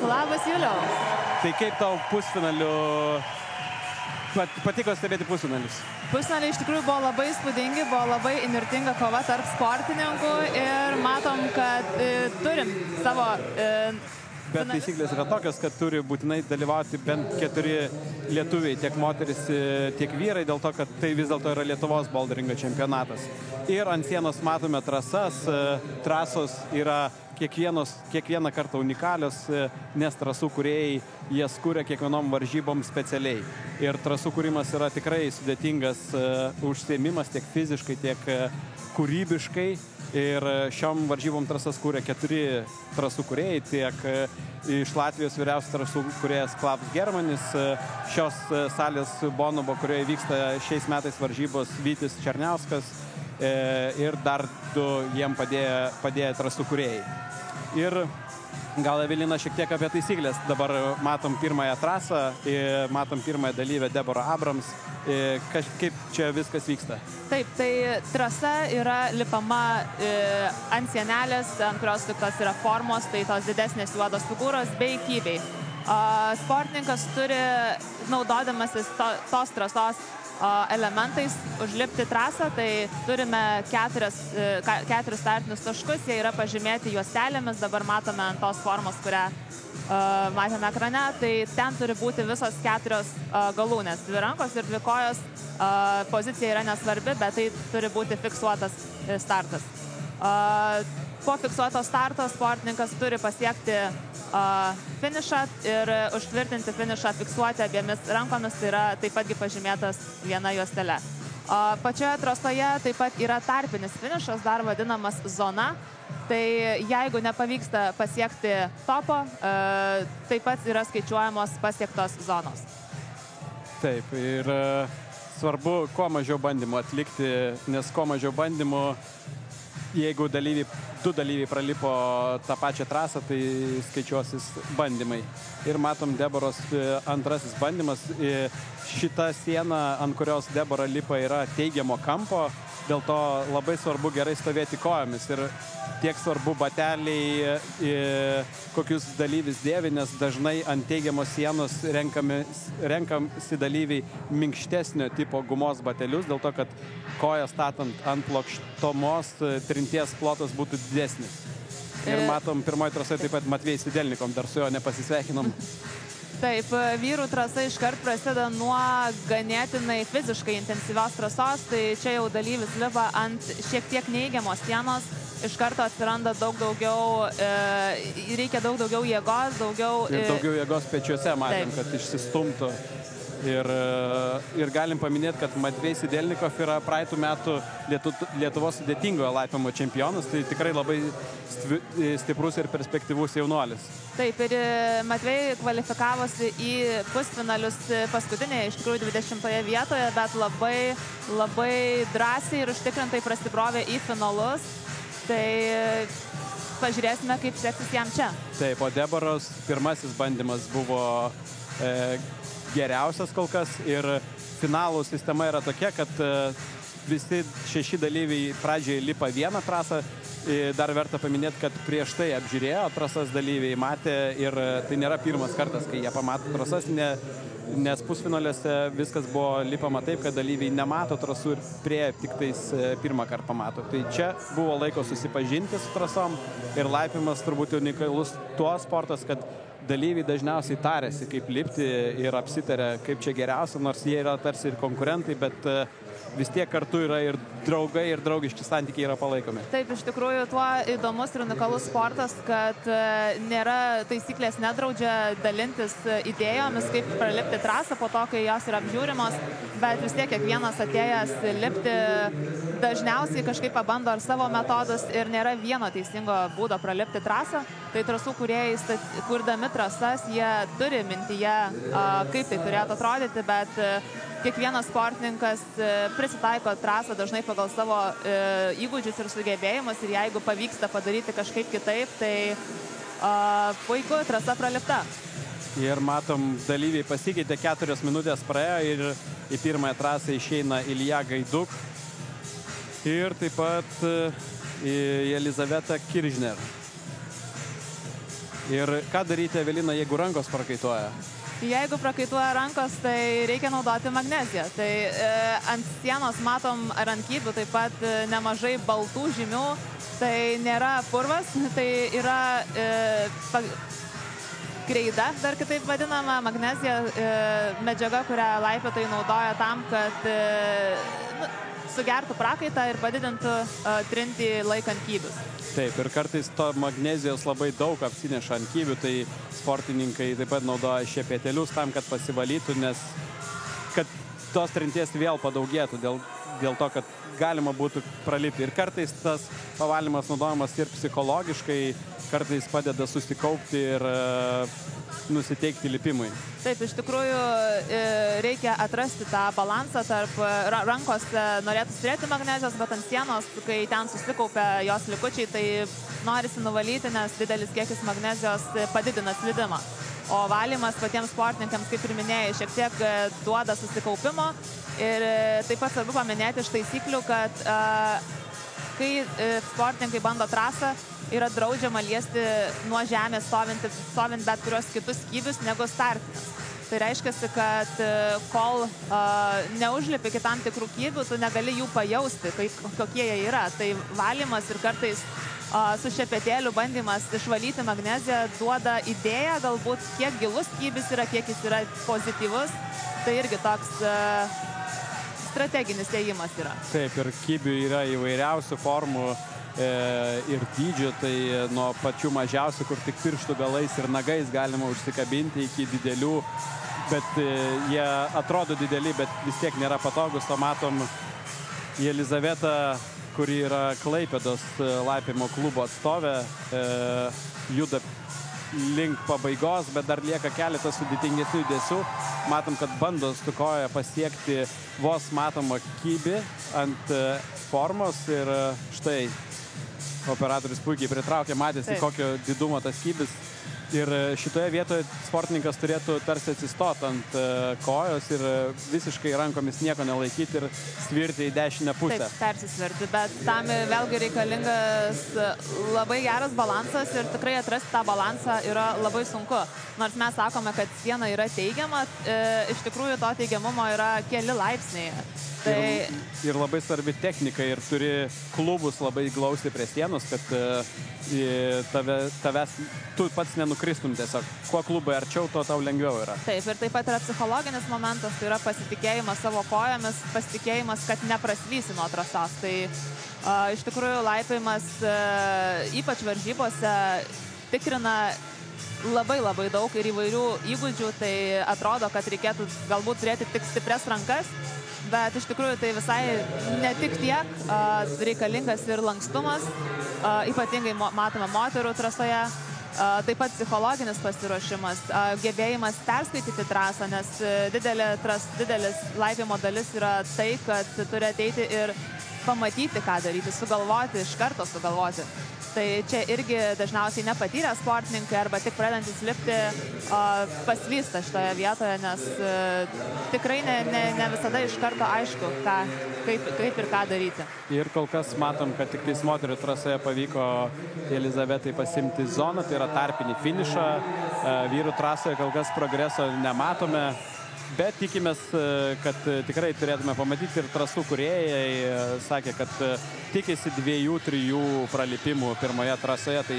Labas, Juliau. Tai kaip tau pusfinalių, patiko stebėti pusfinalius? Pusfinaliai iš tikrųjų buvo labai įspūdingi, buvo labai įnirtinga kova tarp sportininkų ir matom, kad turim savo... Bet taisyklės yra tokios, kad turi būtinai dalyvauti bent 4 lietuviai, tiek moteris, tiek vyrai, dėl to, kad tai vis dėlto yra Lietuvos boulderingo čempionatas. Ir ant sienos matome trasas, trasos yra kiekvieną kartą unikalios, nes trasų kūrėjai jas kūrė kiekvienom varžybom specialiai. Ir trasų kūrimas yra tikrai sudėtingas užsiėmimas tiek fiziškai, tiek kūrybiškai. Ir šiom varžybom trasas kūrė 4 trasų kūrėjai, tiek iš Latvijos vyriausias trasų kūrėjas Klaus Germanis, šios salės Bonobo, kurioje vyksta šiais metais varžybos Vytis Černiauskas ir dar 2 jiem padėję trasų kūrėjai. Ir gal Evelina šiek tiek apie taisyklės. Dabar matom pirmąją trasą, matom pirmąją dalyvę Deborah Abrams. Kaip čia viskas vyksta? Taip, tai trasa yra lipama ant sienelės, ant kurios liktos yra formos, tai tos didesnės juodos figūros bei kybiai. Sportininkas turi, naudodamasis tos trasos elementais, užlipti trasą, tai turime 4 startinius taškus, jie yra pažymėti juostelėmis, dabar matome ant tos formos, kurią matėme ekrane, tai ten turi būti visos 4 galūnės, 2 rankos ir 2 kojos, pozicija yra nesvarbi, bet tai turi būti fiksuotas startas. Po fiksuoto starto sportininkas turi pasiekti finišą ir užtvirtinti finišą fiksuoti abiemis rankomis, tai yra taip patgi pažymėtas viena juostelė. Pačioje trasoje taip pat yra tarpinis finišas, dar vadinamas zona, tai jeigu nepavyksta pasiekti topo, taip pat yra skaičiuojamos pasiektos zonos. Taip, ir svarbu kuo mažiau bandymų atlikti, nes kuo mažiau bandymų, jeigu 2 dalyviai pralipo tą pačią trasą, tai skaičiuosis bandymai. Ir matom Deboros antrasis bandymas. Šita siena, ant kurios Debora lipa, yra teigiamo kampo, dėl to labai svarbu gerai stovėti kojomis. Ir tiek svarbu bateliai, kokius dalyvis dėvi, nes dažnai ant teigiamos sienos renkasi dalyviai minkštesnio tipo gumos batelius, dėl to, kad koją statant ant plokštumos trinties plotas būtų didesnis. Ir matom, pirmoji trasoje taip pat Matvėjai Sidelnikom, dar su jo nepasisveikinom. Taip, vyrų trasa iškart prasideda nuo ganėtinai fiziškai intensyvios trasos, tai čia jau dalyvis lipa ant šiek tiek neigiamos sienos, iš karto atsiranda reikia daug daugiau jėgos, daugiau jėgos pečiuose, matėm, kad išsistumtų. Ir galim paminėti, kad Matvėjai Sidelnikov yra praeitų metų Lietuvos sudėtingojo laipiojimo čempionas, tai tikrai labai stiprus ir perspektyvus jaunuolis. Taip, ir Matvėjai kvalifikavosi į pusfinalius paskutinėje, iš tikrųjų 20 vietoje, bet labai drąsiai ir užtikrintai prasibrovė į finalus. Tai pažiūrėsime, kaip seksis jam čia. Taip, o Deboros pirmasis bandymas buvo geriausias kol kas ir finalų sistema yra tokia, kad visi 6 dalyviai pradžioje lipa vieną trasą. Dar verta paminėti, kad prieš tai apžiūrėjo trasas dalyviai, matė ir tai nėra pirmas kartas, kai jie pamato trasas, nes pusfinaliuose viskas buvo lipama taip, kad dalyviai nemato trasų ir prie tik tais pirmą kartą pamato. Tai čia buvo laiko susipažinti su trasom ir laipimas turbūt unikalus tuo sportas, kad dalyviai dažniausiai tarėsi, kaip lipti ir apsitarė, kaip čia geriausia, nors jie yra tarsi ir konkurentai, bet vis tiek kartu yra ir draugai, ir draugiški santykiai yra palaikomi. Taip, iš tikrųjų, tuo įdomus ir unikalus sportas, kad nėra taisyklės nedraudžia dalintis idėjomis, kaip pralipti trasą po to, kai jos yra apžiūrimos, bet vis tiek kiekvienas atėjęs lipti dažniausiai kažkaip pabando ar savo metodus ir nėra vieno teisingo būdo pralipti trasą. Tai trasų kūrėjai, kurdami trasas, jie turi mintyje, kaip tai turėtų atrodyti, bet kiekvienas sportininkas prisitaiko trasą dažnai pagal savo įgūdžius ir sugebėjimus ir jeigu pavyksta padaryti kažkaip kitaip, tai puiku, trasa pralipta. Ir matom, dalyviai pasikeitė, 4 minutės praėjo ir į pirmąją trasą išeina Ilja Gaiduk ir taip pat Elizaveta Kiržner. Ir ką daryti, Evelina, jeigu rankos prakaituoja? Jeigu prakaituoja rankos, tai reikia naudoti magneziją. Tai ant sienos matom rankybių taip pat nemažai baltų žymių. Tai nėra purvas, tai yra kreida, dar kitaip vadinama, magnezija, medžiaga, kurią laipiotojai naudoja tam, kad sugertų prakaitą ir padidintų trintį laikant kybius. Taip, ir kartais to magnezijos labai daug apsineša ant kybių, tai sportininkai taip pat naudoja šepetėlius tam, kad pasivalytų, nes kad tos trinties vėl padaugėtų dėl to, kad galima būtų pralipti. Ir kartais tas pavalymas naudojamas ir psichologiškai, kartais padeda susikaupti ir nusiteikti lipimui. Taip, iš tikrųjų reikia atrasti tą balansą tarp rankos norėtų turėti magnezijos, bet ant sienos, kai ten susikaupia jos likučiai, tai norisi nuvalyti, nes didelis kiekis magnezijos padidina slydimą. O valymas patiems sportininkams, kaip ir minėjai, šiek tiek duoda susikaupimo. Ir taip pat svarbu paminėti iš taisyklių, kad kai sportininkai bando trasą, yra draudžiama liesti nuo žemės stovint bet kurios kitus kybius negu startinės. Tai reiškia, kad kol neužlipi iki tam tikrų kybių, tu negali jų pajausti, kokie jie yra. Tai valymas ir kartais su šepetėliu bandymas išvalyti magneziją duoda idėją, galbūt kiek gilus kybis yra, kiek jis yra pozityvus. Tai irgi toks strateginis ėjimas yra. Taip, ir kybių yra įvairiausių formų ir dydžių, tai nuo pačių mažiausių, kur tik pirštų galais ir nagais galima užsikabinti, iki didelių, bet jie atrodo dideli, bet vis tiek nėra patogus. To matom Jelizavetą, kuri yra Klaipėdos laipiojimo klubo atstovė, juda link pabaigos, bet dar lieka keletas sudėtingesnių judesių. Matom, kad bando su koja pasiekti vos matomą kybį ant formos ir štai operatorius puikiai pritraukė, matėsi, kokio didumo tas kybis. Ir šitoje vietoje sportininkas turėtų tarsi atsistoti ant kojos ir visiškai rankomis nieko nelaikyti ir svirti į dešinę pusę. Taip, persisvirti, bet tam vėlgi reikalingas labai geras balansas ir tikrai atrasti tą balansą yra labai sunku. Nors mes sakome, kad siena yra teigiama, iš tikrųjų to teigiamumo yra keli laipsniai. Ir labai svarbi technika ir turi klubus labai glausti prie sienos, kad tu pats nenukristum tiesiog. Kuo klubai arčiau, to tau lengviau yra. Taip, ir taip pat yra psichologinis momentas, tai yra pasitikėjimas savo kojomis, pasitikėjimas, kad nepraslysi nuo trasos. Tai iš tikrųjų laipiojimas, ypač varžybose, tikrina labai daug ir įvairių įgūdžių, tai atrodo, kad reikėtų galbūt turėti tik stiprias rankas, bet iš tikrųjų tai visai ne tik tiek, reikalingas ir lankstumas, ypatingai matome moterų trasoje, taip pat psichologinis pasiruošimas, gebėjimas perskaityti trasą, nes didelis laipiojimo dalis yra tai, kad turi ateiti ir pamatyti, ką daryti, sugalvoti, iš karto sugalvoti. Tai čia irgi dažniausiai nepatyrę sportininkai arba tik pradedantis lipti paslysta šitoje vietoje, nes tikrai ne visada iš karto aišku, kaip ir ką daryti. Ir kol kas matom, kad tik tais moterų trasoje pavyko Jelizavetai pasimti zoną, tai yra tarpinį finišą. Vyrų trasoje kol kas progreso nematome. Bet tikimės, kad tikrai turėtume pamatyti ir trasų kūrėjai sakė, kad tikisi 2-3 pralipimų pirmoje trasoje. Tai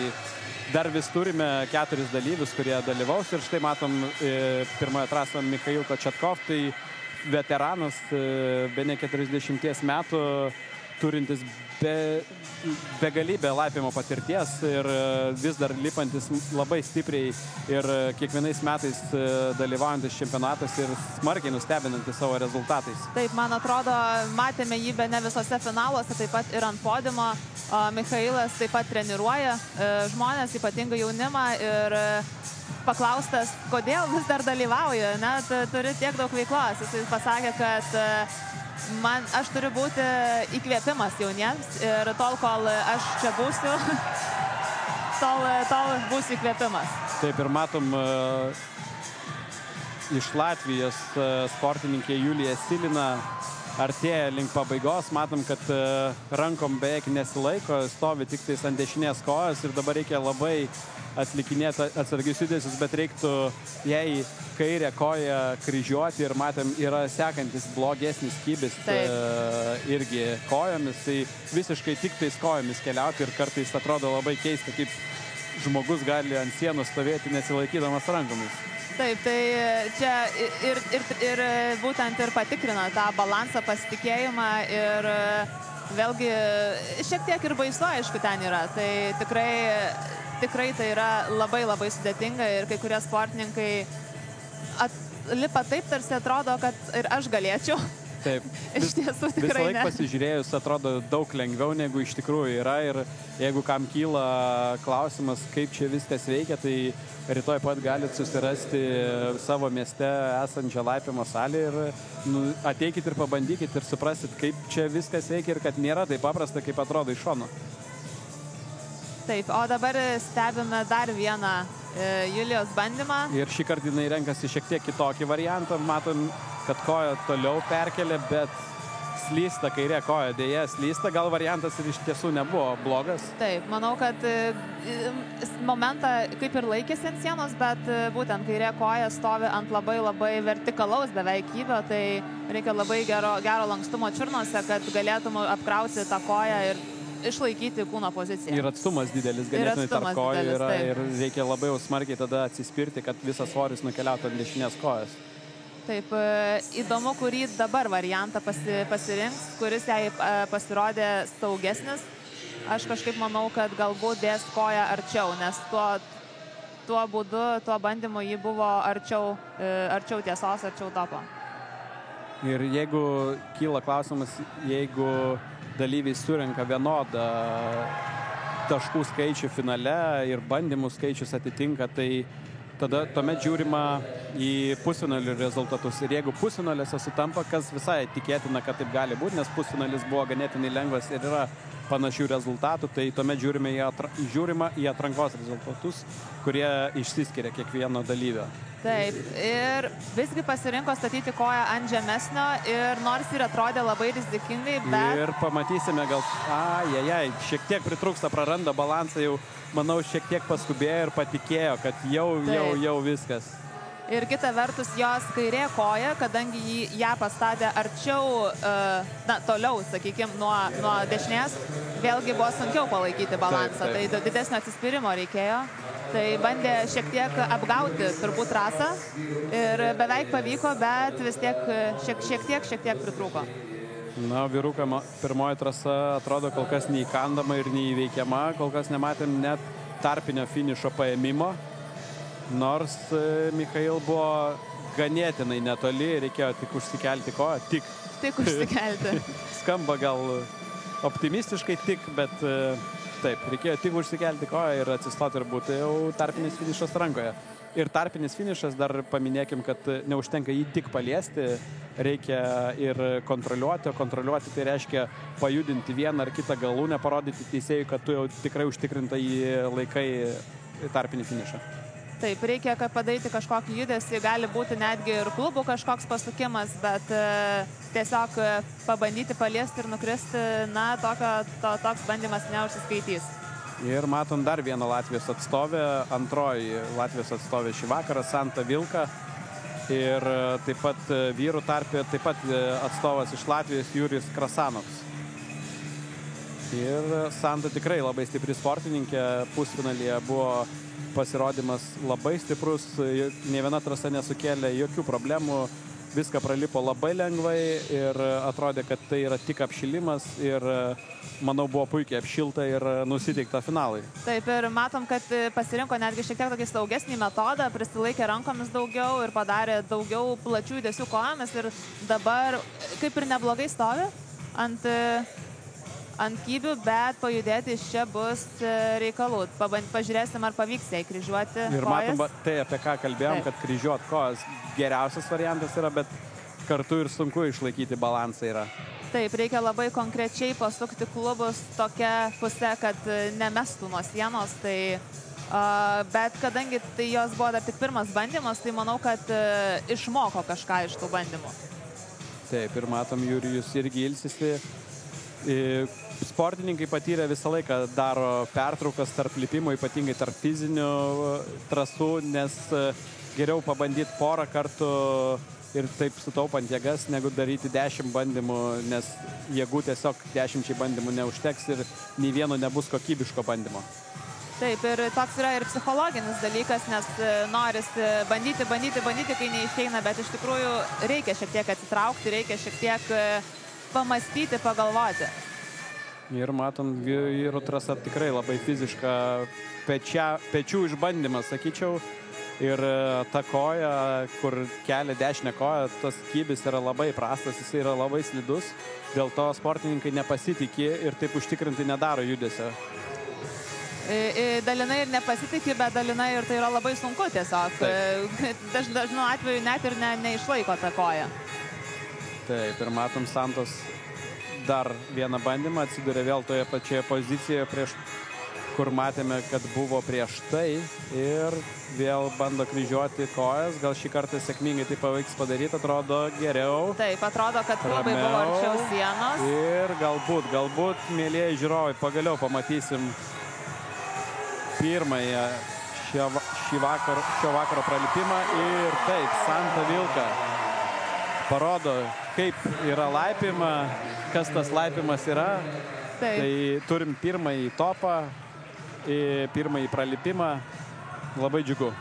dar vis turime 4 dalyvius, kurie dalyvaus. Ir štai matom pirmoje trasoje Mikhail Kočetkov, tai veteranas, bene 40 metų, turintis begalybę laipiojimo patirties ir vis dar lipantis labai stipriai ir kiekvienais metais dalyvaujantis čempionatas ir smarkiai nustebinantis savo rezultatais. Taip, man atrodo, matėme jį bene visose finaluose, taip pat ir ant podiumo. Michailas taip pat treniruoja žmonės, ypatingai jaunimą, ir paklaustas, kodėl vis dar dalyvauja, net turi tiek daug veiklos. Jis pasakė, kad aš turiu būti įkvėpimas jauniems ir tol, kol aš čia būsiu, tol bus įkvėpimas. Taip, ir matom iš Latvijos sportininkė Julija Silina artėja link pabaigos. Matom, kad rankom beveik nesilaiko, stovi tik tais ant dešinės kojos ir dabar reikia labai atlikinėti atsargius judesius, bet reiktų jai kairę koją kryžiuoti ir matėm, yra sekantis blogesnis kybis irgi kojomis, tai visiškai tik tais kojomis keliauti ir kartais atrodo labai keista, kaip žmogus gali ant sienos stovėti nesilaikydamas rankomis. Taip, tai čia ir būtent ir patikrina tą balansą, pasitikėjimą ir vėlgi šiek tiek ir baisu, aišku, ten yra. Tai tikrai tai yra labai labai sudėtinga ir kai kurie sportininkai lipa taip, tarsi atrodo, kad ir aš galėčiau. Taip. Iš tiesų tikrai ne. Visą laiką pasižiūrėjus atrodo daug lengviau, negu iš tikrųjų yra ir jeigu kam kyla klausimas, kaip čia viskas veikia, tai rytoj pat galite susirasti savo mieste esančią laipimo salę ir ateikit ir pabandykit ir suprasit, kaip čia viskas veikia ir kad nėra taip paprasta, kaip atrodo iš šono. Taip, o dabar stebime dar vieną Julijos bandymą. Ir šį kartą jinai renkasi šiek tiek kitokį variantą. Matom, kad koja toliau perkelia, bet slysta kairė koja, dėja slysta. Gal variantas ir iš tiesų nebuvo blogas. Taip, manau, kad momentą kaip ir laikėsi ant sienos, bet būtent kairė koja stovi ant labai labai vertikalaus beveik kybio, tai reikia labai gero lankstumo čiurnose, kad galėtum apkrauti tą koją ir išlaikyti kūno poziciją. Ir atstumas didelis, ganėtinai tarp kojų yra ir reikia labai jau smarkiai tada atsispirti, kad visas svoris nukeliautų ant dešinės kojas. Taip, įdomu, kurį dabar variantą pasirinks, kuris jai pasirodė saugesnis. Aš kažkaip manau, kad galbūt dės koją arčiau, nes tuo būdu, tuo bandymu ji buvo arčiau tiesos, arčiau topo. Ir jeigu kyla klausimas, jeigu dalyviai surenka vienodą taškų skaičių finale ir bandymų skaičius atitinka, tai tuomet žiūrima į pusfinalių rezultatus. Ir jeigu pusfinaliuose sutampa, kas visai tikėtina, kad taip gali būti, nes pusfinalis buvo ganėtinai lengvas ir yra panašių rezultatų, tai tuomet žiūrima į atrankos rezultatus, kurie išsiskiria kiekvieno dalyvio. Taip, ir visgi pasirinko statyti koją ant žemesnio ir nors ir atrodė labai rizikingai, bet... Ir pamatysime gal, šiek tiek pritrūksta, praranda balansą, jau, manau, šiek tiek paskubėjo ir patikėjo, kad jau viskas. Ir kita vertus, jos kairė koja, kadangi ją pastatė arčiau, toliau, sakykime, nuo dešinės, vėlgi buvo sunkiau palaikyti balansą, tai didesnio atsispyrimo reikėjo. Tai bandė šiek tiek apgauti turbūt trasą ir beveik pavyko, bet vis tiek šiek tiek pritrūko. Na, vyrukam pirmoji trasa atrodo kol kas neįkandama ir neįveikiama, kol kas nematėm net tarpinio finišo paėmimo, nors Michail buvo ganėtinai netoli, reikėjo tik užsikelti koją, tik užsikelti. Skamba gal optimistiškai bet... Taip, reikėjo tik užsikelti koją ir atsistoti ir būti jau tarpinis finišas rankoje. Ir tarpinis finišas, dar paminėkim, kad neužtenka jį tik paliesti, reikia ir kontroliuoti, o kontroliuoti tai reiškia pajudinti vieną ar kitą galūnę, parodyti teisėjui, kad tu jau tikrai užtikrinta jį laikai tarpinį finišą. Taip, reikia padaryti kažkokį judesį, gali būti netgi ir klubų kažkoks pasukimas, bet tiesiog pabandyti paliesti ir nukristi, toks bandymas neužsiskaitys. Ir matom dar vieną Latvijos atstovę, antroji Latvijos atstovė šį vakarą, Santa Vilka. Ir taip pat vyrų tarpe, taip pat atstovas iš Latvijos Jurijus Krasanovas. Ir Santa tikrai labai stipri sportininkė, pusfinalyje buvo pasirodymas labai stiprus, nė viena trasa nesukėlė jokių problemų, viską pralipo labai lengvai ir atrodė, kad tai yra tik apšilimas ir manau buvo puikiai apšilta ir nusiteikta finalui. Taip, ir matom, kad pasirinko netgi šiek tiek tokį saugesnį metodą, prisilaikė rankomis daugiau ir padarė daugiau plačių judesių kojomis ir dabar kaip ir neblogai stovi ant kybių, bet pajudėti iš čia bus reikalų. Pažiūrėsim, ar pavyks jai kryžiuoti kojas. Ir matom, tai apie ką kalbėjom, kad kryžiuoti kojas geriausias variantas yra, bet kartu ir sunku išlaikyti balansą yra. Taip, reikia labai konkrečiai pasukti klubus tokia pusė, kad nemestų nuo sienos, bet kadangi tai jos buvo dar tik pirmas bandymas, tai manau, kad išmoko kažką iš tų bandymų. Taip, ir matom, Jurijus irgi ilsisi. Sportininkai patyrę visą laiką daro pertraukas tarp lipimo, ypatingai tarp fizinių trasų, nes geriau pabandyti porą kartų ir taip sutaupant jėgas, negu daryti 10 bandymų, nes jėgų tiesiog 10 bandymų neužteks ir nei vieno nebus kokybiško bandymo. Taip, ir toks yra ir psichologinis dalykas, nes norisi bandyti, kai neišeina, bet iš tikrųjų reikia šiek tiek atsitraukti, reikia šiek tiek pamastyti, pagalvoti. Ir matom, vyrų trasa tikrai labai fiziška, pečių išbandymas, sakyčiau. Ir ta koja, kur kelia dešinę koją, tas kybis yra labai prastas, jis yra labai slidus. Dėl to sportininkai nepasitikė ir taip užtikrinti nedaro judesio. Dalinai ir nepasitikė, bet dalinai ir tai yra labai sunku tiesiog. Dažnu atveju net ir neišlaiko tą koją. Taip, ir matom, Santos dar vieną bandymą, atsiduria vėl toje pačioje pozicijoje, kur matėme, kad buvo prieš tai, ir vėl bando kryžiuoti kojas. Gal šį kartą sėkmingai tai pavyks padaryti, atrodo geriau. Taip, atrodo, kad klubai buvo arčiau sienos. Ir galbūt, mėlieji žiūrovai, pagaliau pamatysim pirmąją šio vakaro pralipimą. Ir taip, Santa Vilka parodo, kaip yra laipima, kas tas laipimas yra. Taip. Tai turim pirmąjį topą, pirmąjį pralipimą. Labai džiugu.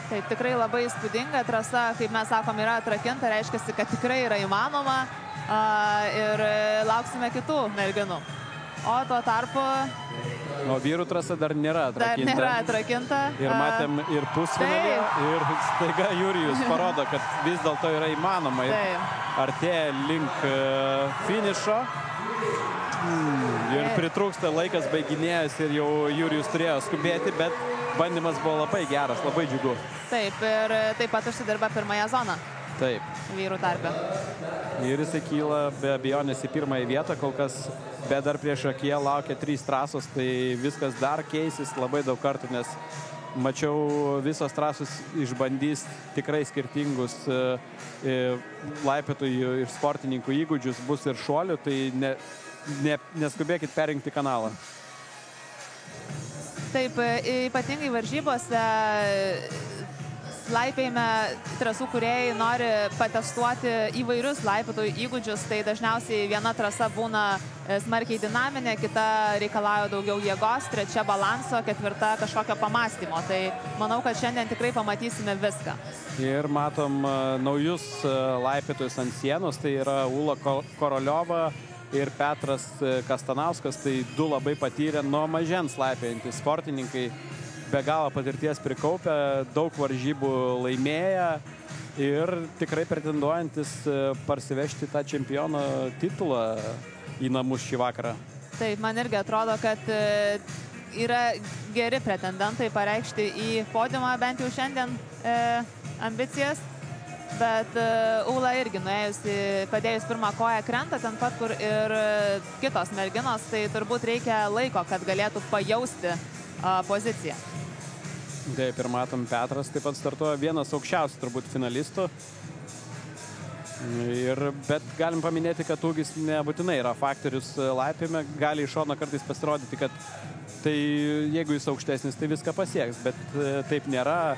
Taip, tikrai labai įspūdinga trasa, kaip mes sakom, yra atrakinta, reiškia, kad tikrai yra įmanoma, ir lauksime kitų merginų. O tuo tarpu... O vyrų trasa dar nėra atrakinta. Ir matėm ir pusfinalį, ir staiga Jurijus parodo, kad vis dėlto yra įmanoma. Artėja link finišo. Ir pritrūksta, laikas baiginėjęs ir jau Jurijus turėjo skubėti, bet bandymas buvo labai geras, labai džiugu. Taip, ir taip pat užsidirba pirmąją zoną. Taip. Vyrų tarpe. Ir jisai kyla be abejonės į pirmąją vietą, kol kas, bet dar prieš akiją laukia 3 trasos, tai viskas dar keisis labai daug kartų, nes mačiau, visos trasos išbandys tikrai skirtingus laipiotojų ir sportininkų įgūdžius, bus ir šuolių, tai neskubėkit perrinkti kanalą. Taip, ypatingai varžybose laipėjime trasų kūrėjai nori patestuoti įvairius laipiotojų įgūdžius, tai dažniausiai viena trasa būna smarkiai dinaminė, kita reikalauja daugiau jėgos, trečia balanso, ketvirta kažkokio pamastymo. Tai manau, kad šiandien tikrai pamatysime viską. Ir matom naujus laipiotojus ant sienos, tai yra Ula Koroliova ir Petras Kastanauskas, tai 2 labai patyrę nuo mažens laipiojantys sportininkai, be galo patirties prikaupę, daug varžybų laimėję ir tikrai pretenduojantis parsivežti tą čempiono titulą į namus šį vakarą. Taip, man irgi atrodo, kad yra geri pretendentai pareikšti į podiumą, bent jau šiandien ambicijas, bet Ula irgi padėjus pirmą koją krenta ten pat, kur ir kitos merginos, tai turbūt reikia laiko, kad galėtų pajausti poziciją. Taip, ir matom, Petras taip pat startuoja, vienas aukščiausių turbūt finalistų. Bet galim paminėti, kad ūgis nebūtinai yra faktorius laipime, gali iš šono kartais pasirodyti, kad tai jeigu jis aukštesnis, tai viską pasieks, bet taip nėra.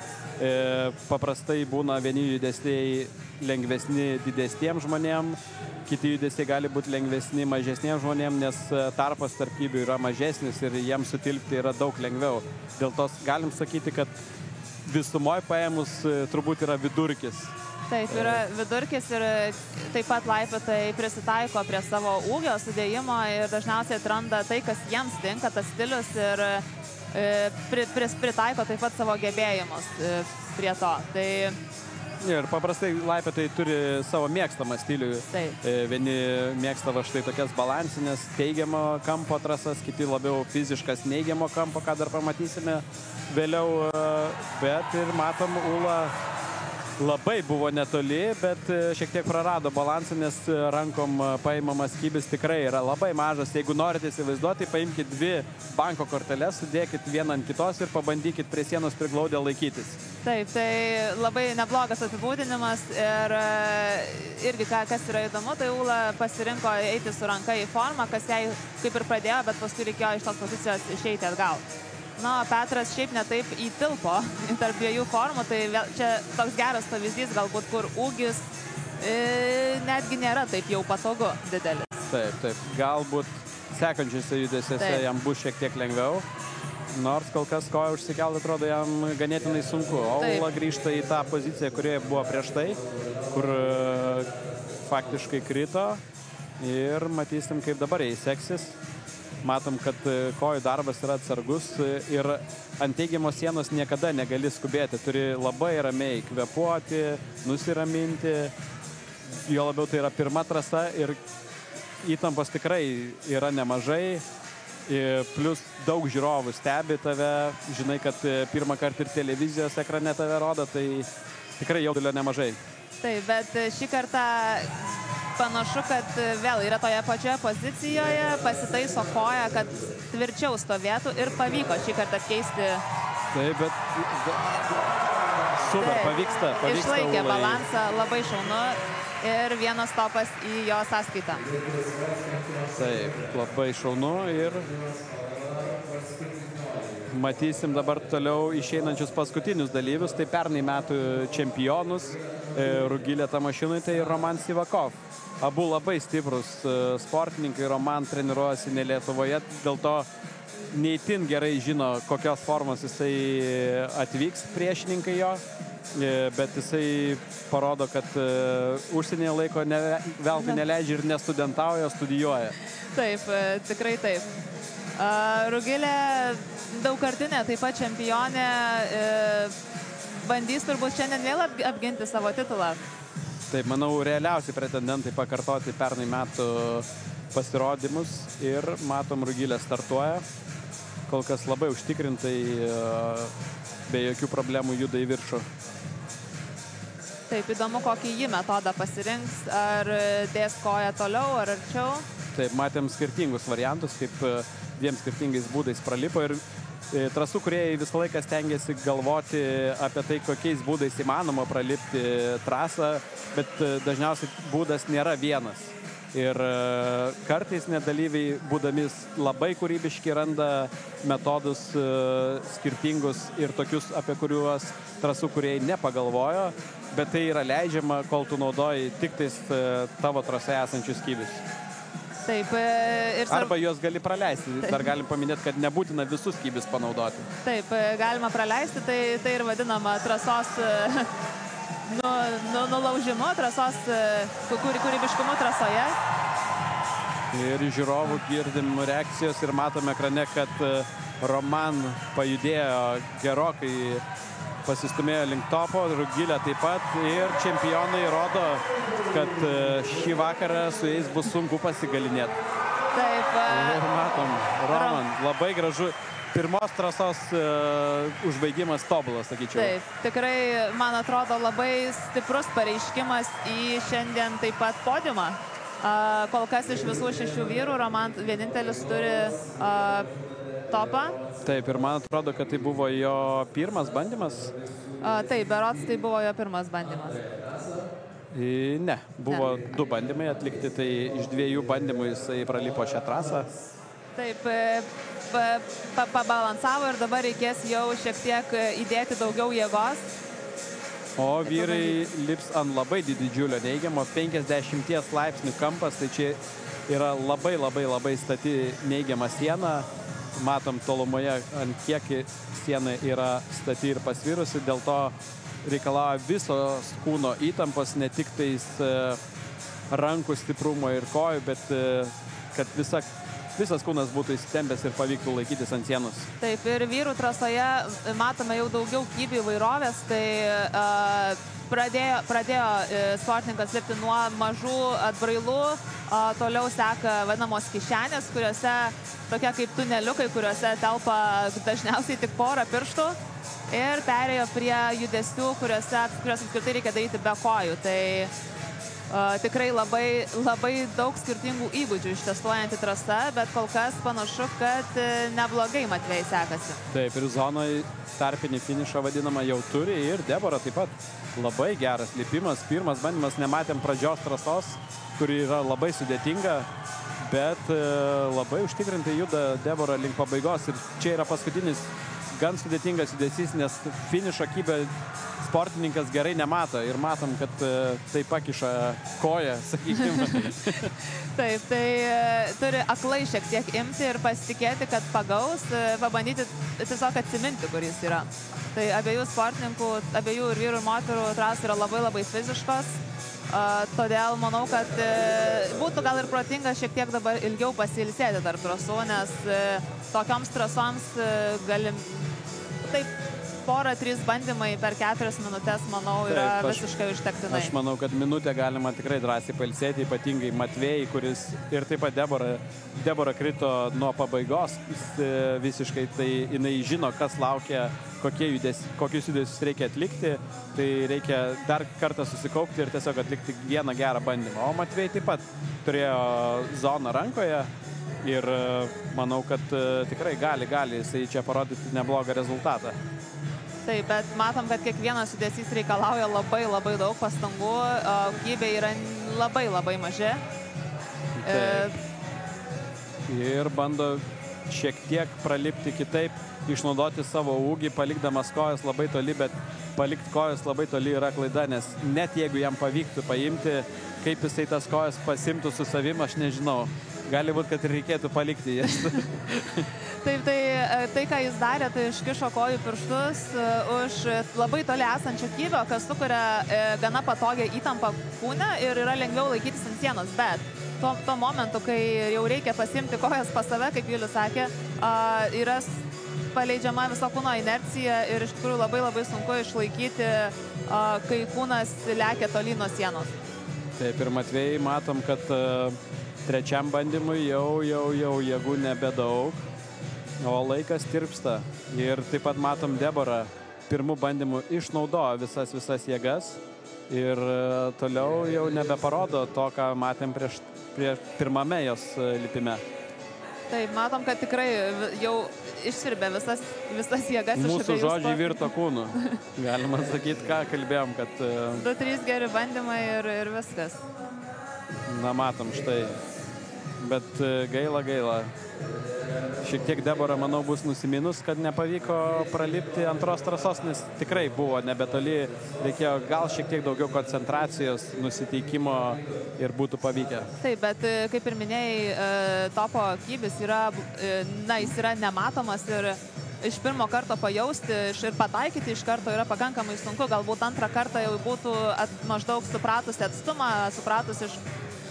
Paprastai būna vieni judesiai lengvesni didesniems žmonėms, kiti judesiai gali būti lengvesni mažesniems žmonėms, nes tarpas tarp kybių yra mažesnis ir jiems sutilpti yra daug lengviau. Dėl to galim sakyti, kad visumoje paėmus turbūt yra vidurkis. Taip, yra vidurkis ir taip pat laipiotojai prisitaiko prie savo ūgio sudėjimo ir dažniausiai atranda tai, kas jiems tinka, tas stilius, ir pritaiko taip pat savo gebėjimus prie to. Ir paprastai laipiotojai turi savo mėgstamą stilių. Taip. Vieni mėgsta štai tokias balansinės teigiamo kampo trasas, kiti labiau fiziškas neigiamo kampo, ką dar pamatysime vėliau. Bet ir matom, Ula Labai buvo netoli, bet šiek tiek prarado balansą, nes rankom paimamas kibis tikrai yra labai mažas. Jeigu norite įsivaizduoti, paimkite 2 banko korteles, sudėkit vieną ant kitos ir pabandykit prie sienos priglaudę laikytis. Taip, tai labai neblogas apibūdinimas ir irgi, kas yra įdomu, tai Ūla pasirinko eiti su ranka į formą, kas jai kaip ir pradėjo, bet paskui reikėjo iš tos pozicijos išeiti atgal. Na, Petras šiaip netaip įtilpo tarp 2 formų, tai čia toks geras pavyzdys, galbūt kur ūgis netgi nėra taip jau patogu didelis. Taip. Galbūt sekančiuose judesiuose jam bus šiek tiek lengviau, nors kol kas koja užsikelt, atrodo, jam ganėtinai sunku. O Ūla grįžta į tą poziciją, kurioje buvo prieš tai, kur faktiškai krito ir matysim, kaip dabar jai seksis. Matom, kad kojų darbas yra atsargus ir ant teigiamos sienos niekada negali skubėti. Turi labai ramiai kvėpuoti, nusiraminti. Jo labiau tai yra pirma trasa ir įtampos tikrai yra nemažai. Plus daug žiūrovų stebi tave. Žinai, kad pirmą kartą ir televizijos ekrane tave rodo, tai tikrai jaudulio nemažai. Taip, bet šį kartą panašu, kad vėl yra toje pačioje pozicijoje, pasitaiso koją, kad tvirčiau stovėtų ir pavyko šį kartą keisti. Taip, bet super, pavyksta. Išlaikė balansą, labai šaunu ir vienas topas į jo sąskaitą. Taip, labai šaunu ir matysim dabar toliau išeinančius paskutinius dalyvius, tai pernai metų čempionus Rugilė Tamašinui, tai Roman Sivakov. Abu labai stiprus sportininkai, Roman treniruojasi ne Lietuvoje, dėl to neįtin gerai žino, kokios formos jisai atvyks priešininkai jo, bet jisai parodo, kad užsienyje laiko veltui neleidžia ir nestudentauja, studijuoja. Taip, tikrai taip. Rugilė daugkartinė, taip pat čempionė, bandys turbūt šiandien vėl apginti savo titulą. Taip, manau, realiausiai pretendentai pakartoti pernai metų pasirodymus ir matom, Rugilė startuoja. Kol kas labai užtikrintai, be jokių problemų juda į viršų. Taip, įdomu, kokį jį metodą pasirinks, ar dės koją toliau, ar arčiau. Taip, matėm skirtingus variantus, kaip 2 skirtingais būdais pralipo ir trasų kūrėjai visą laiką stengiasi galvoti apie tai, kokiais būdais įmanoma pralipti trasą, bet dažniausiai būdas nėra vienas. Ir kartais nedalyviai, būdami labai kūrybiški, randa metodus skirtingus ir tokius, apie kuriuos trasų kūrėjai nepagalvojo, bet tai yra leidžiama, kol tu naudoji tik tais tavo trasai esančius kyvius. Taip, arba juos gali praleisti. Taip. Dar galim paminėti, kad nebūtina visus kybis panaudoti. Taip, galima praleisti, tai ir vadinama trasos nulaužimu, trasos kūrybiškumu trasoje. Ir žiūrovų girdim reakcijos ir matome ekrane, kad Roman pajudėjo gerokai, pasistumėjo link topo, Rugilė taip pat ir čempionai rodo, kad šį vakarą su jais bus sunku pasigalinėti. Taip. Ir matom, Roman, labai gražu. Pirmos trasos užbaigimas tobulas, sakyčiau. Taip, tikrai, man atrodo, labai stiprus pareiškimas į šiandien taip pat podiumą. Kol kas iš visų 6 vyrų Roman vienintelis turi topą. Taip, ir man atrodo, kad tai buvo jo pirmas bandymas. Taip, berods tai buvo jo pirmas bandymas. Ne, buvo 2 bandymai atlikti, tai iš 2 bandymų jisai pralipo šią trasą. Taip, pabalansavo ir dabar reikės jau šiek tiek įdėti daugiau jėgos. O vyrai lips ant labai didžiulio neigiamo, 50 laipsnių kampas, tai čia yra labai stati neigiama siena. Matom tolumoje, ant kiek siena yra stati ir pasvirusi, dėl to reikalauja visos kūno įtampos, ne tik tais rankų stiprumo ir kojų, bet kad visas kūnas būtų įsitempęs ir pavyktų laikytis ant sienos. Taip, ir vyrų trasoje matome jau daugiau kybių įvairovės, tai pradėjo sportininkas lipti nuo mažų atbrailų, toliau seka vadinamos kišenės, kuriuose tokie kaip tuneliukai, kuriuose telpa dažniausiai tik porą pirštų. ir perėjo prie judesių, kuriuos apskritai reikia daryti be kojų. Tai tikrai labai daug skirtingų įgūdžių ištestuojanti trasa, bet kol kas panašu, kad neblogai Matvėjai sekasi. Taip, ir zonoje tarpinį finišą vadinamą jau turi ir Debora taip pat labai geras lipimas. Pirmas bandymas, nematėm pradžios trasos, kuri yra labai sudėtinga, bet labai užtikrintai juda Debora link pabaigos. Ir čia yra paskutinis gan sudėtingas judesys, nes finišo kybę sportininkas gerai nemato ir matom, kad tai pakiša koją, sakykime. Taip, tai turi aklai šiek tiek imti ir pasitikėti, kad pagaus, pabandyti tiesiog atsiminti, kur jis yra. Tai abiejų sportininkų, abiejų ir vyrų ir moterų trasų yra labai labai fiziškos, todėl manau, kad būtų gal ir protinga šiek tiek dabar ilgiau pasiilsėti tarp trasų, nes tokioms trasoms galim taip porą, 3 bandymai per 4 minutės, manau, yra visiškai užtektinai. Aš manau, kad minutę galima tikrai drąsiai pailsėti, ypatingai Matvėjai, kuris ir taip pat Debora krito nuo pabaigos visiškai, tai jinai žino, kas laukia, kokius judesius reikia atlikti, tai reikia dar kartą susikaupti ir tiesiog atlikti vieną gerą bandymą. O Matvėjai taip pat turėjo zoną rankoje ir manau, kad tikrai gali jisai čia parodyti neblogą rezultatą. Taip, bet matom, kad kiekvienas judesys reikalauja labai daug pastangų, o gybiai yra labai maži. Ir bando šiek tiek pralipti kitaip, išnaudoti savo ūgį, palikdamas kojas labai toli, bet palikti kojas labai toli yra klaida, nes net jeigu jam pavyktų paimti, kaip jisai tas kojas pasimtų su savim, aš nežinau. Gali būti, kad ir reikėtų palikti jas. Taip, tai, ką jis darė, tai iškišo kojų pirštus už labai toli esančią kybę, kas sukuria gana patogią įtampą kūne ir yra lengviau laikytis ant sienos. Bet tuo momentu, kai jau reikia pasimti kojas pas save, kaip Julius sakė, yra paleidžiama viso kūno inercija ir iš tikrųjų labai sunku išlaikyti, kai kūnas lekia toli nuo sienos. Taip, ir Matvėjai matom, kad trečiam bandymui jau jėgų nebedaug, o laikas tirpsta. Ir taip pat matom Deborą pirmų bandymų išnaudojo visas jėgas ir toliau jau nebeparodo to, ką matėm prieš pirmame jos lipime. Taip, matom, kad tikrai jau išsirbė visas jėgas. Mūsų žodžiai virto kūnu. Galima sakyti, ką kalbėjom, kad 2-3 geri bandymai ir viskas. Na, matom, štai. Bet gaila. Šiek tiek Debora, manau, bus nusiminus, kad nepavyko pralipti antros trasos, nes tikrai buvo nebetoli, reikėjo gal šiek tiek daugiau koncentracijos, nusiteikimo ir būtų pavykę. Taip, bet kaip ir minėjai, topo kybis jis yra nematomas ir iš pirmo karto pajausti ir pataikyti iš karto yra pakankamai sunku. Galbūt antrą kartą jau būtų maždaug supratusi atstumą, supratusi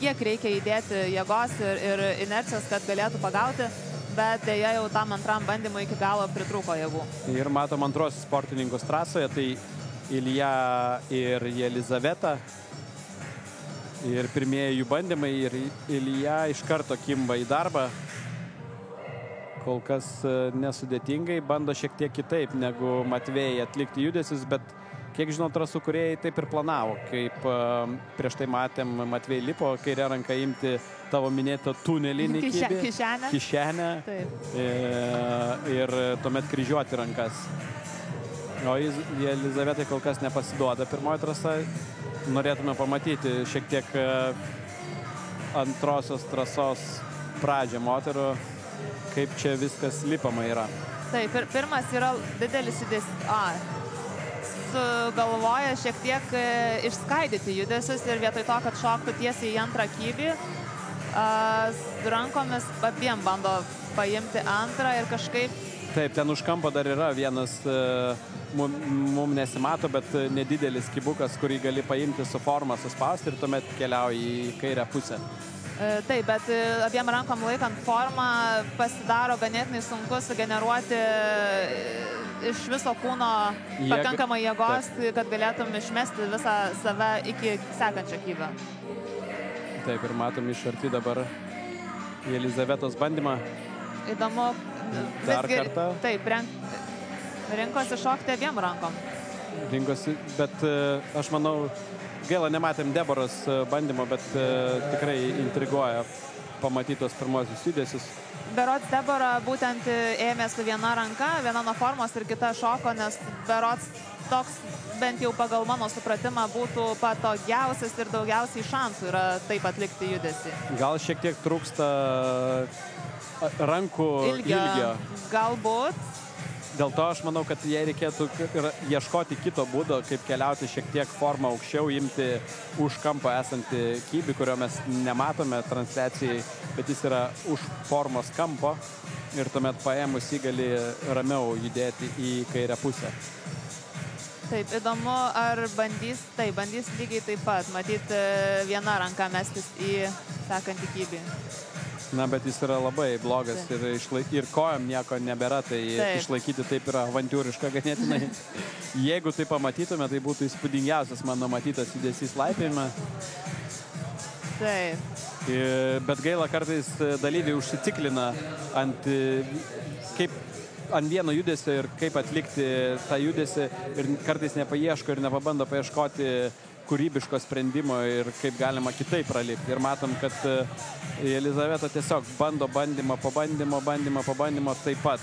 kiek reikia įdėti jėgos ir inercijos, kad galėtų pagauti, bet dėja jau tam antram bandymui iki galo pritrūko jėgų. Ir matom antrosius sportininkus trasoje, tai Ilja ir Jelizaveta. Ir pirmieji jų bandymai ir Ilja iš karto kimba į darbą. Kol kas nesudėtingai, bando šiek tiek kitaip negu Matvėjai atlikti judesius, bet kiek žinau, trasų kūrėjai taip ir planavo, kaip prieš tai matėm Matvėjai lipo kairę ranką imti tavo minėtą tunelinį kišenę ir tuomet kryžiuoti rankas. O Jelizavetai kol kas nepasiduoda pirmoji trasa. Norėtume pamatyti šiek tiek antrosios trasos pradžią moterų, kaip čia viskas lipama yra. Taip, pirmas yra didelis judesys. Sugalvoja šiek tiek išskaidyti judesius ir vietoj to, kad šoktų tiesiai į antrą kybį, rankomis abiem bando paimti antrą ir kažkaip... Taip, ten už kampo dar yra vienas, mum nesimato, bet nedidelis kibukas, kurį gali paimti su forma, suspausti ir tuomet keliauji į kairę pusę. Taip, bet abiem rankom laikant formą pasidaro ganėtinai sunku sugeneruoti iš viso kūno pakankamai jėgos, kad galėtum išmesti visą save iki sekančio kybio. Taip, ir matom iš arti dabar Jelizavetos bandymą. Įdomu. Dar kartą. Taip, Rinkosi šokti abiem rankom. Rinkosi, bet aš manau, gaila nematėm Deboros bandymo, bet tikrai intriguoja pamatytos pirmosius judesius. Berods Debora būtent ėmė su viena ranka, viena nuo formos ir kita šoko, nes berods toks, bent jau pagal mano supratimą, būtų patogiausias ir daugiausiai šansų yra taip atlikti judesį. Gal šiek tiek trūksta rankų ilgio. Galbūt. Dėl to aš manau, kad jai reikėtų ieškoti kito būdo, kaip keliauti šiek tiek formą aukščiau, imti už kampo esantį kybį, kurio mes nematome transliacijai, bet jis yra už formos kampo ir tuomet paėmus jį gali ramiau judėti į kairę pusę. Taip, įdomu, ar bandys, taip, bandys lygiai taip pat, matyti viena ranka mestis į sekantį kybį. Na, bet jis yra labai blogas ir kojom nieko nebėra, tai išlaikyti taip yra avantūriška ganėtinai. Jeigu tai pamatytume, tai būtų įspūdingiausias mano matytas judesys laipėjime. Taip. Bet gaila, kartais dalyviai užsiciklina ant vieno judesio ir kaip atlikti tą judesį ir kartais nepaieško ir nepabando paieškoti kūrybiško sprendimo ir kaip galima kitaip pralipti. Ir matom, kad Jelizaveta tiesiog bando bandymą po bandymo taip pat.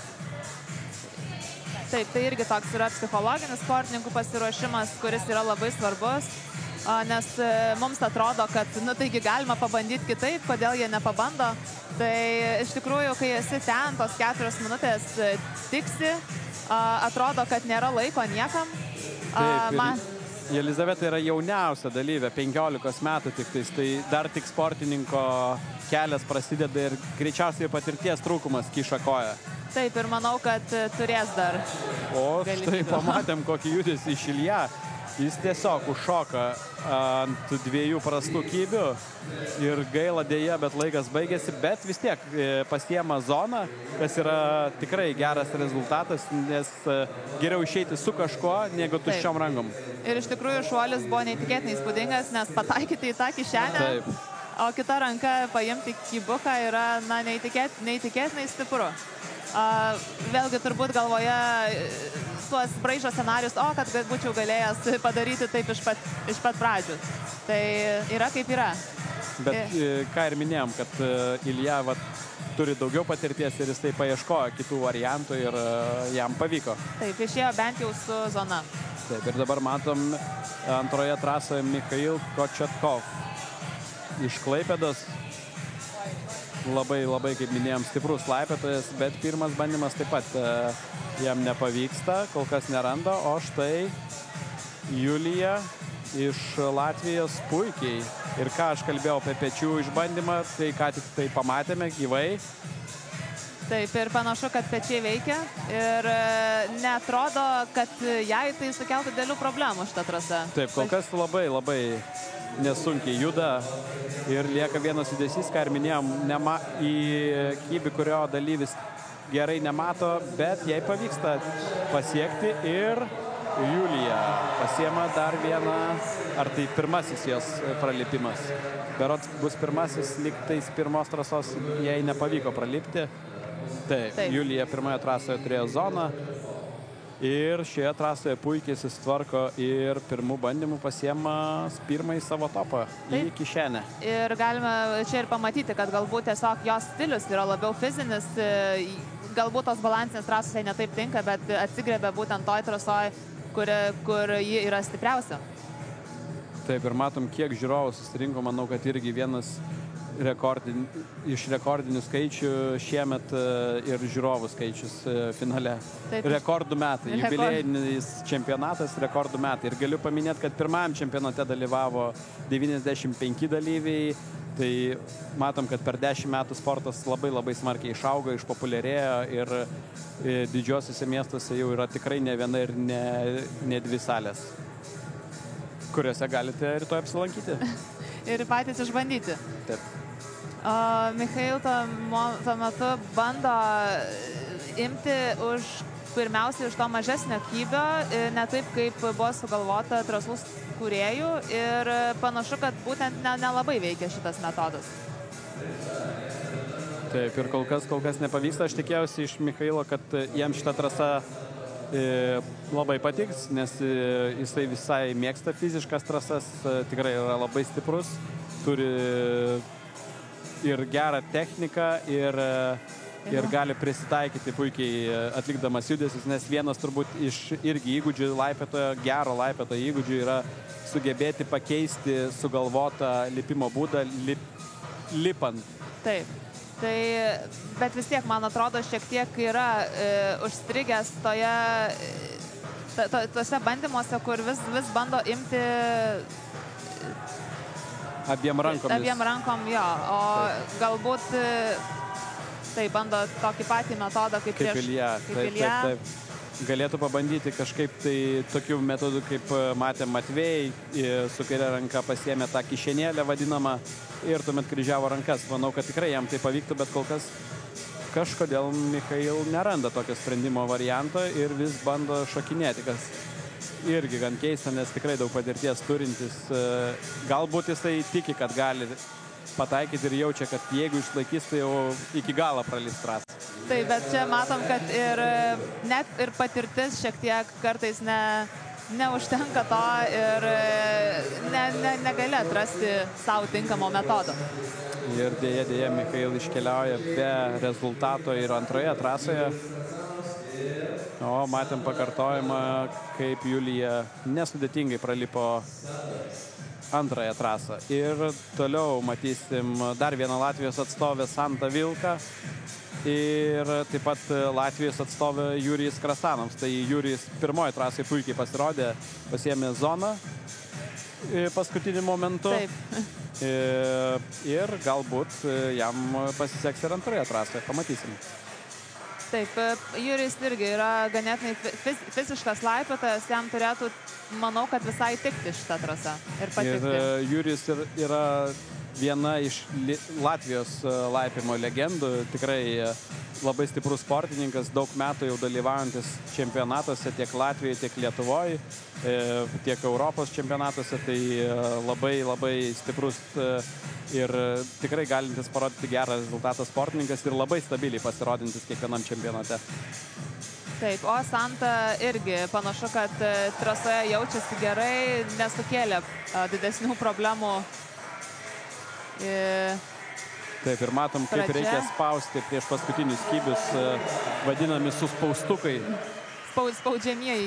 Taip, tai irgi toks yra psichologinis sportininkų pasiruošimas, kuris yra labai svarbus, nes mums atrodo, kad, taigi galima pabandyti kitaip, kodėl jie nepabando. Tai iš tikrųjų, kai esi ten, tos 4 minutės tiksi, atrodo, kad nėra laiko niekam. Taip, Jelizaveta yra jauniausia dalyvė, 15 metų tiktais, tai dar tik sportininko kelias prasideda ir greičiausiai patirties trūkumas kiša koją. Taip, ir manau, kad turės dar. O štai pamatėm kokį judesį iš Ilja. Jis tiesiog užšoka ant 2 prastų kybių ir gaila dėja, bet laikas baigėsi, bet vis tiek pasiema zoną, kas yra tikrai geras rezultatas, nes geriau išeiti su kažko, negu tuščiom rankom. Ir iš tikrųjų šuolis buvo neįtikėtinai įspūdingas, nes pataikyti į tą kišenę, o kita ranka paimti kybuką yra neįtikėtinai stipru. Vėlgi turbūt galvoje tuos braižo scenarius, kad būčiau galėjęs padaryti taip iš pat pradžių. Tai yra kaip yra. Bet ką ir minėjom, kad Ilja turi daugiau patirties ir jis tai paieškojo kitų variantų ir jam pavyko. Taip, išėjo bent jau su zona. Taip, ir dabar matom antroje trasoje Mikhail Kochetkov iš Klaipėdos. Labai, kaip minėjom, stiprus laipėtojas, bet pirmas bandymas taip pat jam nepavyksta, kol kas neranda, o štai Julija iš Latvijos puikiai. Ir ką aš kalbėjau apie pečių išbandymą, tai ką tik tai pamatėme gyvai. Taip, ir panašu, kad pečiai veikia ir neatrodo, kad jai tai sukeltų dėlių problemų šitą trasą. Taip, kol kas labai nesunkiai juda ir lieka vienas judesys, ką ir minėjom, į kybį, kurio dalyvis gerai nemato, bet jai pavyksta pasiekti ir Julija pasiema dar vieną, ar tai pirmasis jos pralipimas. Berods bus pirmasis, lyg tais pirmos trasos jai nepavyko pralipti. Taip. Julija pirmoje trasoje turėjo zoną ir šioje trasoje puikiai susitvarko ir pirmų bandymų pasiema pirmąjį savo topą į kišenę. Ir galime čia ir pamatyti, kad galbūt tiesiog jos stilius yra labiau fizinis, galbūt tos balansinės trasos jai netaip tinka, bet atsigrebė būtent toj trasoj, kur ji yra stipriausia. Taip, ir matom, kiek žiūrovų susirinko, manau, kad irgi vienas iš rekordinių skaičių šiemet ir žiūrovų skaičius finale. Taip. Rekordų metai, jubiliejinis čempionatas, rekordų metai. Ir galiu paminėti, kad pirmajam čempionate dalyvavo 95 dalyviai. Tai matom, kad per 10 metų sportas labai smarkiai išaugo, išpopuliarėjo ir didžiosiuose miestuose jau yra tikrai ne viena ir ne 2 salės, kuriuose galite rytoj apsilankyti. Ir patys išbandyti. Taip. Mikhail tuo metu bando imti pirmiausiai iš to mažesnio kybio, ne taip, kaip buvo sugalvota trasos kūrėjų, ir panašu, kad būtent nelabai veikia šitas metodas. Taip, ir kol kas nepavyksta. Aš tikėjausi iš Mikhailo, kad jam šitą trasą Labai patiks, nes jisai visai mėgsta fiziškas trasas, tikrai yra labai stiprus, turi ir gerą techniką ir gali prisitaikyti puikiai atlikdamas judesius, nes vienas turbūt iš irgi įgūdžių laipėtojo, gero laipėtojo įgūdžių yra sugebėti pakeisti sugalvotą lipimo būdą lipant. Taip. Tai, bet vis tiek, man atrodo, šiek tiek yra užstrigęs tose bandymuose, kur vis bando imti abiem rankom, jo. O galbūt tai bando tokį patį metodą kaip prieš Ilja. Taip. Galėtų pabandyti kažkaip tai tokiu metodu, kaip matė Matvėjai, su kairė ranka pasiėmė tą kišenėlę vadinamą ir tuomet kryžiavo rankas. Manau, kad tikrai jam tai pavyktų, bet kol kas kažkodėl Michail neranda tokio sprendimo varianto ir vis bando šokinėti, kas irgi gan keista, nes tikrai daug patirties turintis. Galbūt jisai tiki, kad gali pataikyti ir jaučia, kad jeigu išlaikys, tai jau iki galo pralys trasą. Taip, bet čia matom, kad net ir patirtis šiek tiek kartais neužtenka to ir negali atrasti savo tinkamo metodo. Ir dėja, Michail iškeliauja be rezultato ir antroje trasoje. O matėm pakartojimą, kaip Julija nesudėtingai pralipo antrąją trasą. Ir toliau matysim dar vieną Latvijos atstovę Santa Vilka ir taip pat Latvijos atstovė Jurijus Krasanovas. Tai Jurijus pirmoji trasai puikiai pasirodė, pasiėmė zoną paskutiniu momentu. Taip. Ir galbūt jam pasiseks ir antroje trasoje, pamatysim. Taip, Jurijus irgi yra ganėtinai fiziškas laipiotojas, jam turėtų, manau, kad visai tikti šitą trasą ir patikti. Ir Jurijus yra viena iš Latvijos laipimo legendų, tikrai labai stiprus sportininkas, daug metų jau dalyvaujantis čempionatuose tiek Latvijoje, tiek Lietuvoje, tiek Europos čempionatuose, tai labai stiprus ir tikrai galintis parodyti gerą rezultatą sportininkas ir labai stabiliai pasirodintis kiekvienam čempionate. Taip, o Santa irgi panašu, kad trasoje jaučiasi gerai, nesukėlė didesnių problemų. Taip, ir matom, kaip reikia spausti prieš paskutinius kybius, vadinami suspaustukai. Spaudžiamieji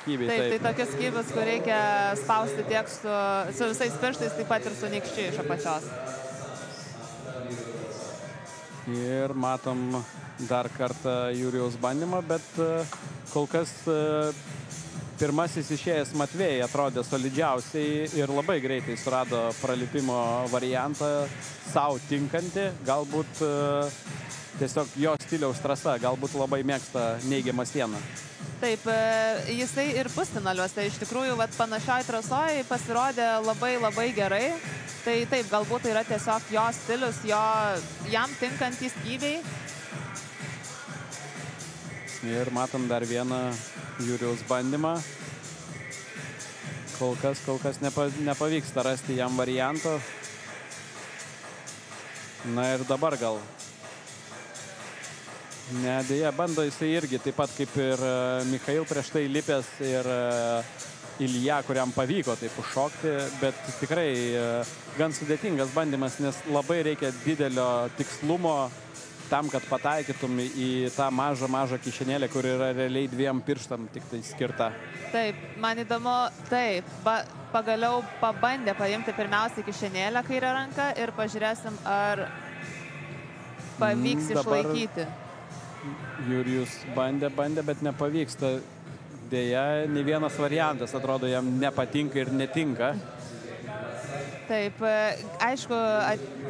kybiai. Taip, tai tokius kybius, kur reikia spausti tiek su visais pirštais, taip pat ir su nykščiu iš apačios. Ir matom dar kartą Jurijaus bandymą, bet kol kas pirmasis išėjęs Matvėjai atrodė solidžiausiai ir labai greitai surado pralipimo variantą savo tinkantį. Galbūt tiesiog jo stiliaus trasa, galbūt labai mėgsta neigiamą sieną. Taip, jisai ir pusfinaliuose iš tikrųjų panašioj trasoje pasirodė labai gerai. Tai taip, galbūt tai yra tiesiog jo stilius, jam tinkantys kybiai. Ir matom dar vieną Jurijaus bandymą. Kol kas nepavyksta rasti jam varianto. Na ir dabar gal. Ne, dėja, bando jisai irgi, taip pat kaip ir Michail prieš tai lipęs ir Ilja, kuriam pavyko taip užšokti, bet tikrai gan sudėtingas bandymas, nes labai reikia didelio tikslumo tam, kad pataikytum į tą mažą kišenėlę, kur yra realiai 2 pirštam tik tai skirta. Taip, man įdomu, taip, pagaliau pabandė paimti pirmiausiai kišenėlę kairę ranką ir pažiūrėsim, ar pavyks išlaikyti. Jurijus bandė, bet nepavyksta. Dėja, nei vienas variantas, atrodo, jam nepatinka ir netinka. Taip, aišku,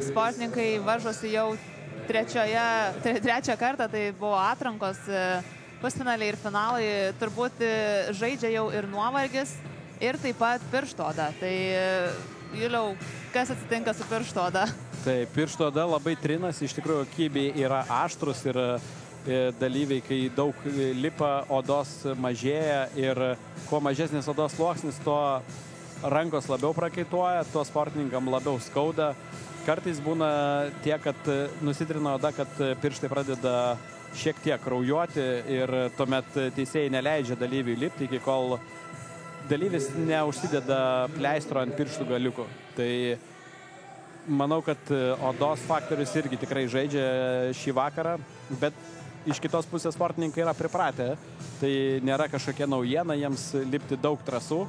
sportininkai varžosi jau trečią kartą, tai buvo atrankos pusfinaliai ir finalai, turbūt žaidžia jau ir nuovargis ir taip pat piršto oda. Tai, Juliau, kas atsitinka su piršto oda? Tai piršto oda labai trinas, iš tikrųjų kybiai yra aštrus ir dalyviai, kai daug lipa, odos mažėja ir kuo mažesnis odos sluoksnis, tuo rankos labiau prakaituoja, tuo sportininkam labiau skauda. Kartais būna tiek, kad nusitrina oda, kad pirštai pradeda šiek tiek kraujuoti ir tuomet teisėjai neleidžia dalyviui lipti, iki kol dalyvis neužsideda pleistro ant pirštų galiukų. Tai manau, kad odos faktorius irgi tikrai žaidžia šį vakarą, bet iš kitos pusės sportininkai yra pripratę. Tai nėra kažkokia naujiena jiems lipti daug trasų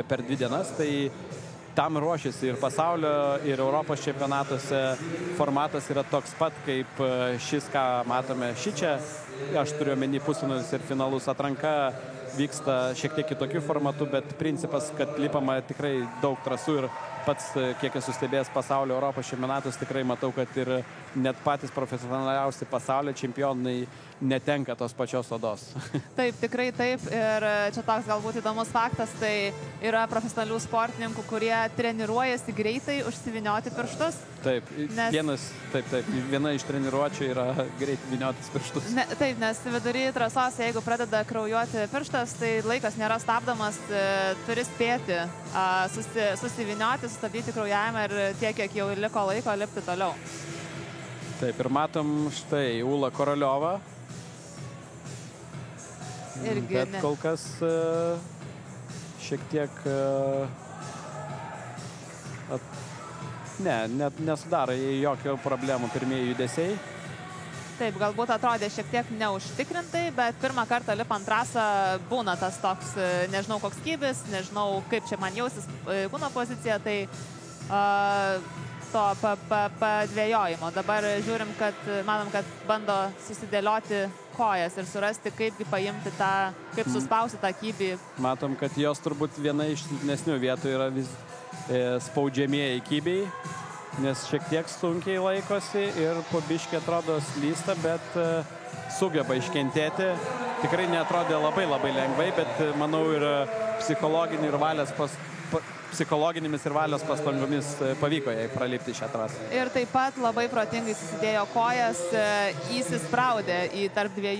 per 2 dienas. Tai tam ruošiasi ir pasaulio, ir Europos čempionatuose. Formatas yra toks pat, kaip šis, ką matome šičia. Aš turiu omeny pusfinalius ir finalus. Atranka vyksta šiek tiek kitokiu formatu, bet principas, kad lipama tikrai daug trasų ir pats, kiek esu stebėjęs pasaulio Europos čempionatus, tikrai matau, kad ir net patys profesionaliausi pasaulio čempionai netenka tos pačios odos. Taip, tikrai taip. Ir čia toks galbūt įdomus faktas, tai yra profesionalių sportininkų, kurie treniruojasi greitai užsivinioti pirštus. Taip, viena iš treniruočių yra greit viniotis pirštus. Taip, nes vidury trasos, jeigu pradeda kraujuoti pirštas, tai laikas nėra stabdomas, turi spėti susivinioti, sustabdyti kraujavimą ir tiek, kiek jau liko laiko, lipti toliau. Taip, ir matom štai Ūla Koroliova. Irgi bet kol kas šiek tiek nesudaro jokio problemų pirmieji judesiai. Taip, galbūt atrodė šiek tiek neužtikrintai, bet pirmą kartą lipant trasą būna tas toks, nežinau koks kybis, nežinau kaip čia man jausis kūno pozicija, tai to padvėjojimo. Dabar žiūrim, manom, kad bando susidėlioti kojas ir surasti, kaipgi paimti tą, kaip suspausti tą kybį. Matom, kad jos turbūt viena iš silpnesnių vietų yra vis spaudžiamieji kybiai, nes šiek tiek sunkiai laikosi ir po biškį atrodo slysta, bet sugeba iškentėti. Tikrai neatrodė labai lengvai, bet manau ir psichologinėmis ir valios pastangomis pavyko jai pralipti šią trasą. Ir taip pat labai protingai susidėjo kojas, įsispraudė į tarp 2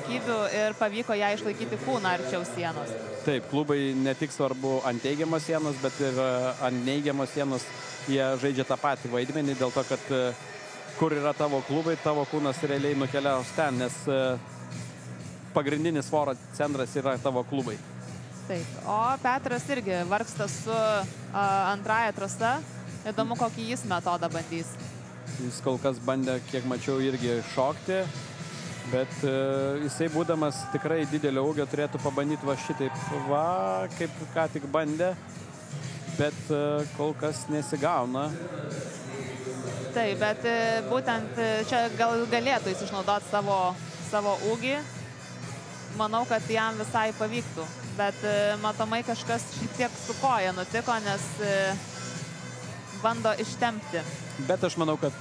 kybių ir pavyko ją išlaikyti kūną arčiau sienos. Taip, klubai ne tik svarbu ant teigiamos sienos, bet ir ant neigiamos sienos jie žaidžia tą patį vaidmenį, dėl to, kad kur yra tavo klubai, tavo kūnas realiai nukeliaus ten, nes pagrindinis svorio centras yra tavo klubai. Taip, o Petras irgi vargsta su antrąja trasa. Įdomu, kokį jis metodą bandys. Jis kol kas bandė, kiek mačiau, irgi šokti, bet jisai būdamas tikrai didelio ūgio turėtų pabandyti va šitaip, kaip ką tik bandė, bet kol kas nesigauna. Taip, bet būtent čia galėtų jis išnaudoti savo ūgį. Manau, kad jam visai pavyktų, bet matomai kažkas šiek tiek su koja nutiko, nes bando ištempti. Bet aš manau, kad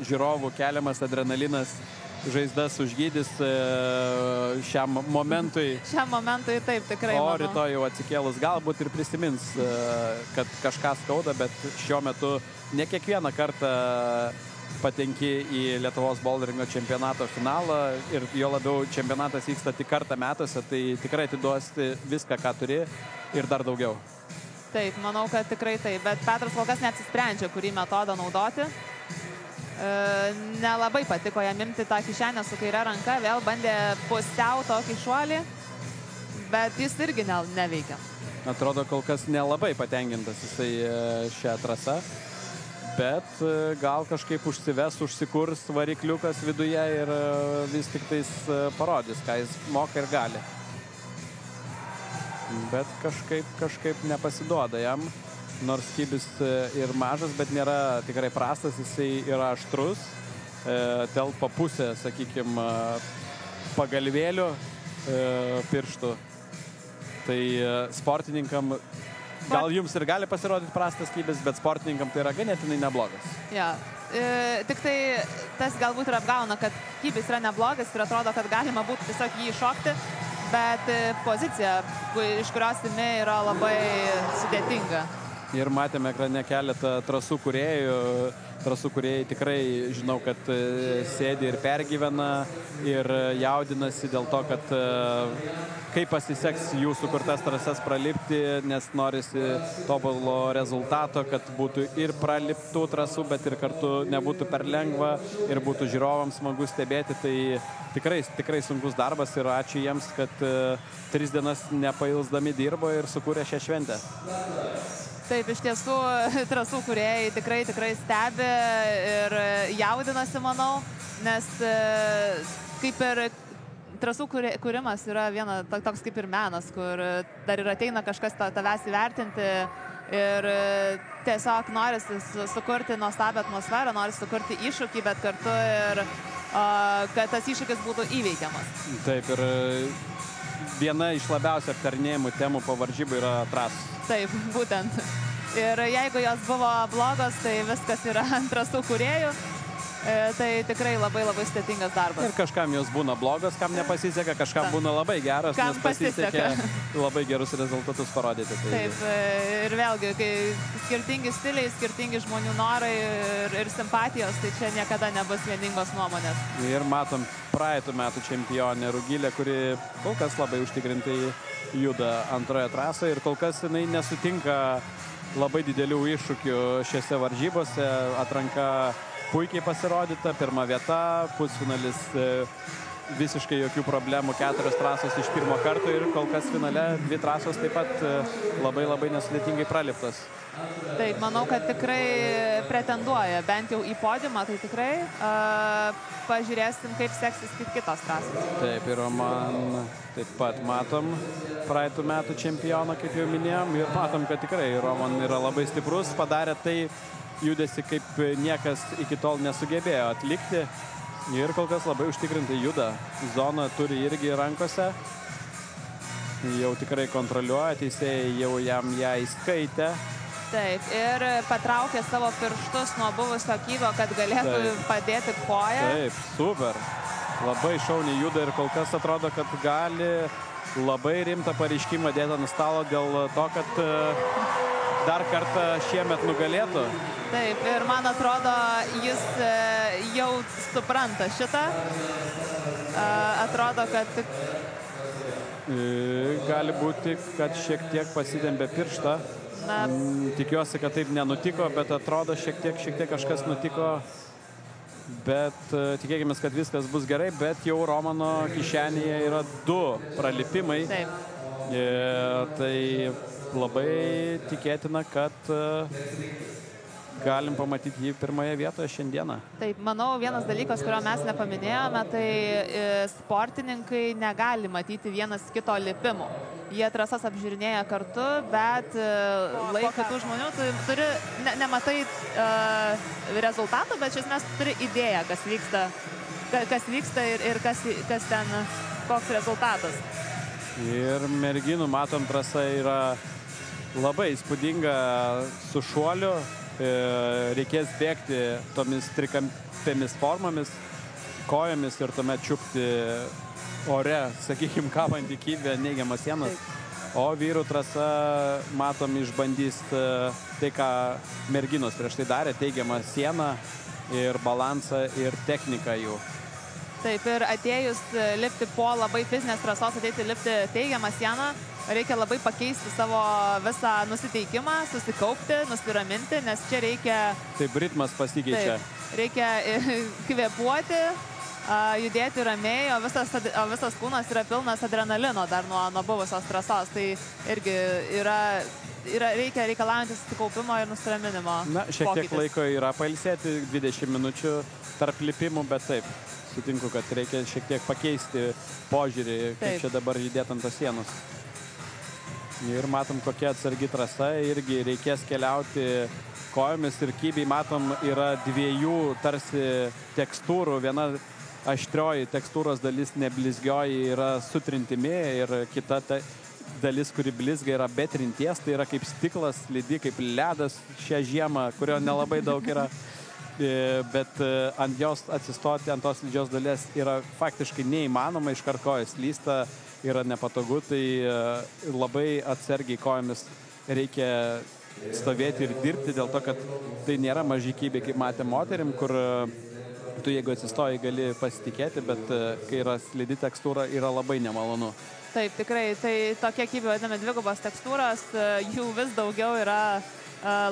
žiūrovų keliamas adrenalinas žaizdas užgydys šiam momentui. Šiam momentui taip, tikrai manau. O rytoj jau atsikėlus galbūt ir prisimins, kad kažką skauda, bet šiuo metu ne kiekvieną kartą patenki į Lietuvos boulderingo čempionato finalą ir jo labiau čempionatas vyksta tik kartą metuose, tai tikrai atiduosi viską, ką turi ir dar daugiau. Taip, manau, kad tikrai taip, bet Petras kol kas neapsisprendžia, kurį metodą naudoti. Nelabai patiko jam imti tą kišenę su kaire ranka, vėl bandė pusiau tokį šuolį, bet jis irgi neveikia. Atrodo, kol kas nelabai patenkintas jisai šią trasą. Bet gal kažkaip užsikurs varikliukas viduje ir vis tik tais parodys, ką jis moka ir gali. Bet kažkaip nepasiduoda jam, nors kybis ir mažas, bet nėra tikrai prastas, jisai yra aštrus, telpa pusė, sakykime, pagalvėlių pirštų. Tai sportininkam gal jums ir gali pasirodyti prastas kybis, bet sportininkam tai yra ganėtinai neblogas. Ja, tik tai tas galbūt ir apgauna, kad kybis yra neblogas ir atrodo, kad galima būtų tiesiog jį iššokti, bet pozicija, iš kurios imi, yra labai sudėtinga. Ir matėme ekrane keletą trasų kūrėjų. Trasų kūrėjai tikrai, žinau, kad sėdi ir pergyvena ir jaudinasi dėl to, kad kaip pasiseks jų sukurtas trasas pralipti, nes norisi tobulo rezultato, kad būtų ir praliptų trasų, bet ir kartu nebūtų per lengva ir būtų žiūrovams smagu stebėti. Tai tikrai sunkus darbas ir ačiū jiems, kad 3 dienas nepailsdami dirbo ir sukūrė šią šventę. Taip, iš tiesų, trasų kūrėjai tikrai stebi ir jaudinasi, manau, nes kaip ir trasų kūrimas yra toks kaip ir menas, kur dar ir ateina kažkas tavęs įvertinti ir tiesiog norisi sukurti nuostabią atmosferą, norisi sukurti iššūkį, bet kartu ir kad tas iššūkis būtų įveikiamas. Taip, ir viena iš labiausiai aptarinėjimų temų po varžybų yra trasos. Taip, būtent. Ir jeigu jos buvo blogos, tai viskas yra ant trasų kūrėjų. Tai tikrai labai sudėtingas darbas. Ir kažkam jos būna blogos, kam nepasiseka, kažkam būna labai geros, nes pasisekė labai gerus rezultatus parodyti. Taip, ir vėlgi, kai skirtingi stiliai, skirtingi žmonių norai ir simpatijos, tai čia niekada nebus vieningos nuomonės. Ir matom praeitų metų čempionę Rugilę, kuri kol kas labai užtikrintai juda antroje trasoje ir kol kas jinai nesutinka labai didelių iššūkių šiose varžybose. Atranka puikiai pasirodyta, 1 vieta, pusfinalis visiškai jokių problemų, 4 trasos iš pirmo karto ir kol kas finale 2 trasos taip pat labai nesudėtingai praliptas. Taip, manau, kad tikrai pretenduoja bent jau į podiumą, tai tikrai pažiūrėsim, kaip seksis kitos trasos. Taip, ir man taip pat matom praeitų metų čempioną, kaip jau minėjom, ir matom, kad tikrai Roman yra labai stiprus, padarė tai judesi, kaip niekas iki tol nesugebėjo atlikti ir kol kas labai užtikrintai juda. Zoną turi irgi rankose, jau tikrai kontroliuoja, teisėjai jau jam ją įskaitė. Taip, ir patraukė savo pirštus nuo buvusio kyvo, kad galėtų padėti koją. Taip, super. Labai šauniai juda ir kol kas atrodo, kad gali labai rimtą pareiškimą dėti ant stalo dėl to, kad dar kartą šiemet nugalėtų. Taip, ir man atrodo, jis jau supranta šitą. Atrodo, kad... Gali būti, kad šiek tiek pasidėmbė pirštą. Tikiuosi, kad taip nenutiko, bet atrodo, šiek tiek kažkas nutiko. Bet tikėkime, kad viskas bus gerai, bet jau Romano kišenėje yra 2 pralipimai. Taip. Tai labai tikėtina, kad galim pamatyti jį pirmoje vietoje šiandieną. Taip, manau, vienas dalykas, kurio mes nepaminėjome, tai sportininkai negali matyti vienas kito lipimų. Jie trasas apžiūrinėja kartu, bet kitų žmonių turi, nematai rezultatų, bet iš esmės turi idėją, kas vyksta ir kas ten, koks rezultatas. Ir merginų, matom, trasa yra labai įspūdinga su šuoliu. Reikės bėgti tomis trikampėmis formomis, kojomis ir tuomet čiupti ore, sakykime, kabantį kybę neigiamą sieną. O vyrų trasa, matom, išbandys tai, ką merginos prieš tai darė, teigiamą sieną ir balansą ir techniką jų. Taip, ir atėjus lipti po labai fizinės trasos, ateiti lipti teigiamą sieną, reikia labai pakeisti savo visą nusiteikimą, susikaupti, nusiraminti, nes čia reikia... Taip, ritmas pasikeičia. Taip, reikia kvėpuoti, judėti ramiai, o visas kūnas yra pilnas adrenalino dar nuo buvusios trasos. Tai irgi reikia reikalaujantis susikaupimo ir nusiraminimo. Na, šiek tiek laiko yra pailsėti, 20 minučių tarp lipimų, bet taip, sutinku, kad reikia šiek tiek pakeisti požiūrį, kaip čia dabar judėti ant tos sienos. Ir matom, kokia atsargi trasa, irgi reikės keliauti kojomis ir kybiai, matom, yra 2 tarsi tekstūrų, viena aštrioji tekstūros dalis neblizgioji yra su trintimi ir kita dalis, kuri blizga, yra be trinties, tai yra kaip stiklas, lydi, kaip ledas šią žiemą, kurio nelabai daug yra, bet ant jos atsistoti, ant tos lydžios dalies yra faktiškai neįmanoma, iškart kojas slysta, yra nepatogu, tai labai atsargiai kojomis reikia stovėti ir dirbti, dėl to, kad tai nėra maži kybiai, kaip matė moterim, kur tu, jeigu atsistoji, gali pasitikėti, bet kai yra slidi tekstūra, yra labai nemalonu. Taip, tikrai, tai tokie kybiai vadinami dvigubos tekstūros, jų vis daugiau yra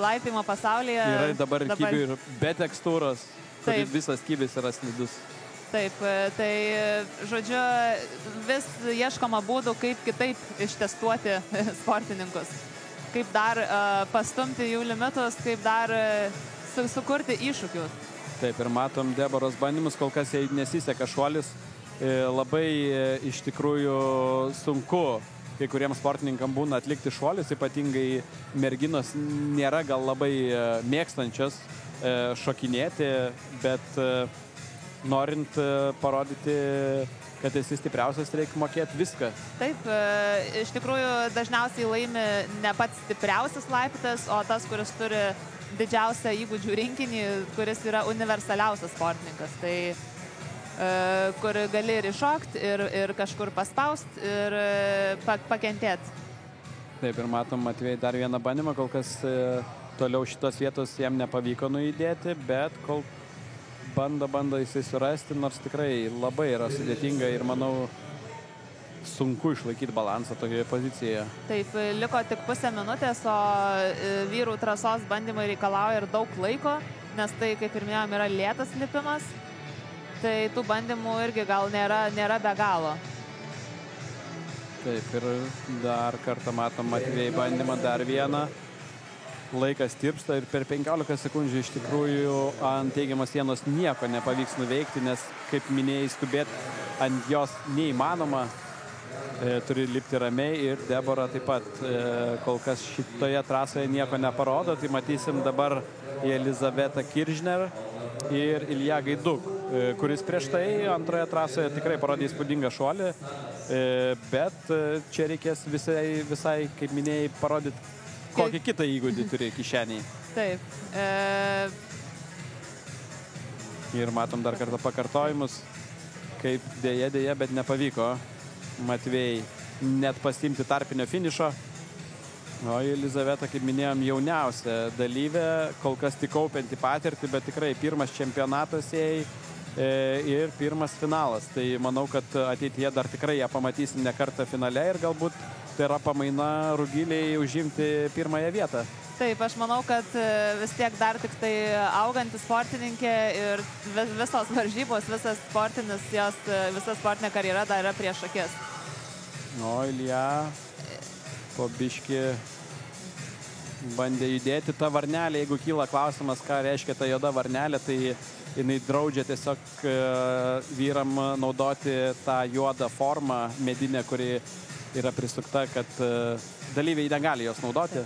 laipimo pasaulyje. Yra dabar kybiai ir be tekstūros, kur visas kybis yra slidus. Taip, tai žodžiu, vis ieškoma būdų, kaip kitaip ištestuoti sportininkus, kaip dar pastumti jų limitus, kaip dar sukurti iššūkius. Taip, ir matom Deboros bandymus, kol kas jai nesiseka šuolis, labai iš tikrųjų sunku kai kuriems sportininkams būna atlikti šuolius, ypatingai merginos nėra gal labai mėgstančios šokinėti, bet norint parodyti, kad esi stipriausias, reikia mokėti viską. Taip, iš tikrųjų dažniausiai laimi ne pats stipriausias laipytojas, o tas, kuris turi didžiausią įgūdžių rinkinį, kuris yra universaliausias sportininkas. Tai kur gali ir iššokti, ir kažkur paspausti, ir pakentėti. Taip, ir matom Matvėjai dar vieną bandymą, kol kas toliau šitos vietos jam nepavyko nuėdėti, bet kol bando jisai surasti, nors tikrai labai yra sudėtinga ir manau sunku išlaikyti balansą tokioje pozicijoje. Taip, liko tik pusę minutės, o vyrų trasos bandymai reikalauja ir daug laiko, nes tai, kaip ir minėjom, yra lėtas lipimas. Tai tų bandymų irgi gal nėra be galo. Taip, ir dar kartą matom Matvėjai bandymą, dar vieną. Laikas tirpsta ir per 15 sekundžių iš tikrųjų ant teigiamos sienos nieko nepavyks nuveikti, nes, kaip minėjai, skubėti ant jos neįmanoma. Turi lipti ramiai ir Debora taip pat kol kas šitoje trasoje nieko neparodo. Tai matysim dabar Elizavetą Kiržner ir Ilja Gaiduk, kuris prieš tai antroje trasoje tikrai parodė įspūdingą šuolį, bet čia reikės visai, kaip minėjai, parodyti, kokį kitą įgūdį turi kišeniai. Taip. Ir matom dar kartą pakartojimus, kaip dėja, bet nepavyko Matvėjai net pasiimti tarpinio finišo. O Elizaveta, kaip minėjom, jauniausia dalyvė, kol kas tik kaupianti patirtį, bet tikrai pirmas čempionatas jai ir pirmas finalas. Tai manau, kad ateityje dar tikrai ją pamatysim ne kartą finale ir galbūt tai yra pamaina Rugilei užimti pirmąją vietą. Taip, aš manau, kad vis tiek dar tik tai auganti sportininkė ir visos varžybos, visa sportinė karjera dar yra prieš akis. O Ilja po biškį bandė judėti tą varnelę. Jeigu kyla klausimas, ką reiškia ta juoda varnelė, tai jinai draudžia tiesiog vyram naudoti tą juodą formą medinę, kuri yra prisukta, kad dalyviai negali jos naudoti.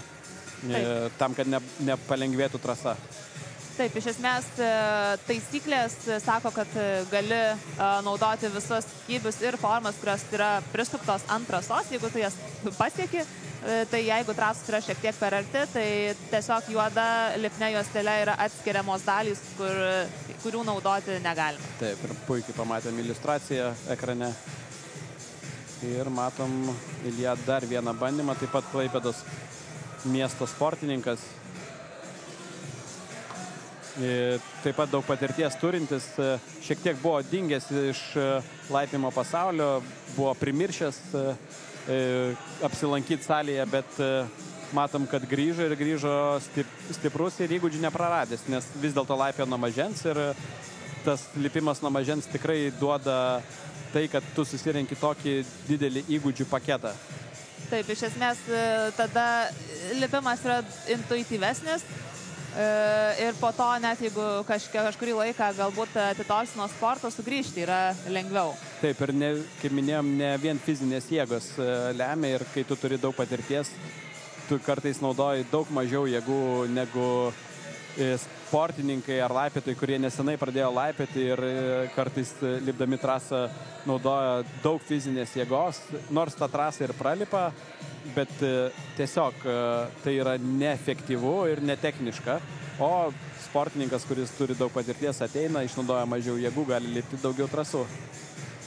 Tam, kad nepalengvėtų trasa. Taip, iš esmės taisyklės sako, kad gali naudoti visus kybius ir formas, kurios yra prisuktos ant trasos, jeigu tu jas pasieki. Tai jeigu trasos yra šiek tiek per arti, tai tiesiog juoda lipnia juostelė yra atskiriamos dalys, kurių naudoti negalima. Taip, ir puikiai pamatėm iliustraciją ekrane. Ir matom Ilja dar vieną bandymą, taip pat Klaipėdos miesto sportininkas. Taip pat daug patirties turintis, šiek tiek buvo dingęs iš laipimo pasaulio, buvo primiršęs apsilankyti salėje, bet matom, kad grįžo stiprus ir įgūdžių nepraradęs, nes vis dėlto laipė nuo mažens ir tas lipimas nuo mažens tikrai duoda tai, kad tu susirenki tokį didelį įgūdžių paketą. Taip, iš esmės tada lipimas yra intuityvesnis ir po to net jeigu kažkurį laiką galbūt atitolsi nuo sporto, sugrįžti yra lengviau. Taip, ir kaip minėjom, ne vien fizinės jėgos lemia ir kai tu turi daug patirties, tu kartais naudoji daug mažiau jėgų negu sportininkai ar laipėtojai, kurie nesenai pradėjo laipėti ir kartais lipdami trasą naudoja daug fizinės jėgos, nors tą trasą ir pralipa, bet tiesiog tai yra neefektyvu ir netekniška, o sportininkas, kuris turi daug patirties, ateina, išnaudoja mažiau jėgų, gali lipti daugiau trasų.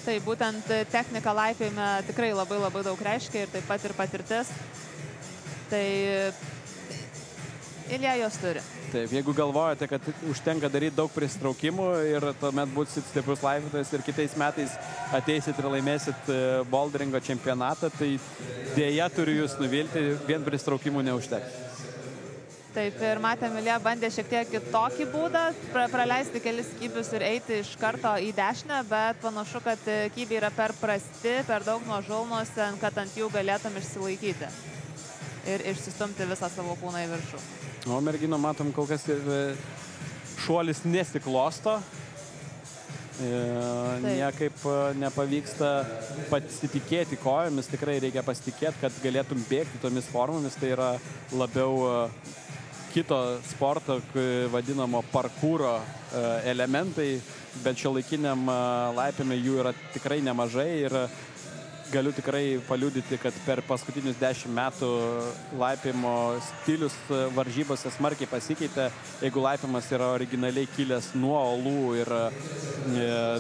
Tai būtent technika laipėjime tikrai labai daug reiškia ir taip pat ir patirtis. Tai Ilja jos turi. Taip, jeigu galvojate, kad užtenka daryti daug pristraukimų ir tuomet būsit stiprus laipiotojas ir kitais metais ateisit ir laimėsit boulderingo čempionatą, tai dėja turiu jūs nuvilti, vien pristraukimų neužteks. Taip, ir matėm, Ilja bandė šiek tiek kitokį būdą, praleisti kelis kybius ir eiti iš karto į dešinę, bet panašu, kad kybiai yra per prasti, per daug nuožulnus, kad ant jų galėtum išsilaikyti ir išsistumti visą savo kūną į viršų. O mergino, matom, kol kas šuolis nesiklosto. Niekaip nepavyksta pasitikėti kojomis, tikrai reikia pasitikėti, kad galėtum bėgti tomis formomis, tai yra labiau kito sporto, vadinamo parkūro elementai, bet šiuolaikiniam laipime jų yra tikrai nemažai ir galiu tikrai paliudyti, kad per paskutinius 10 metų laipimo stilius varžybose smarkiai pasikeitė. Jeigu laipimas yra originaliai kilęs nuo olų ir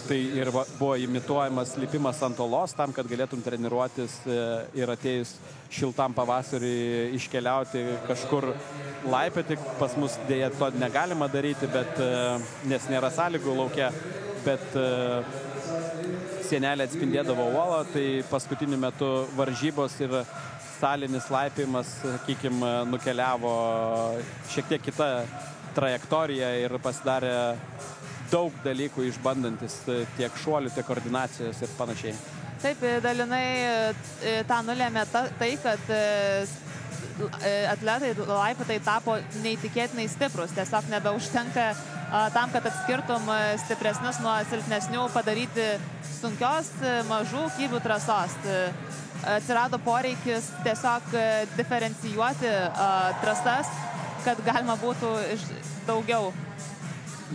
tai ir buvo imituojamas lipimas ant olos tam, kad galėtum treniruotis ir atėjus šiltam pavasarį iškeliauti kažkur laipioti. Pas mus dėja to negalima daryti, bet, nes nėra sąlygų lauke, bet sienelė atspindėdavo uolą, tai paskutiniu metu varžybos ir salinis laipimas, sakykime, nukeliavo šiek tiek kitą trajektoriją ir pasidarė daug dalykų išbandantis tiek šuolių, tiek koordinacijos ir panašiai. Taip, dalinai tą nulėmė tai, kad atletai, laipiotojai tapo neįtikėtinai stiprus. Tiesiog nebeužtenka tam, kad atskirtum stipresnius nuo silpnesnių, padaryti sunkios, mažų kybių trasos. Atsirado poreikis tiesiog diferencijuoti trasas, kad galima būtų daugiau.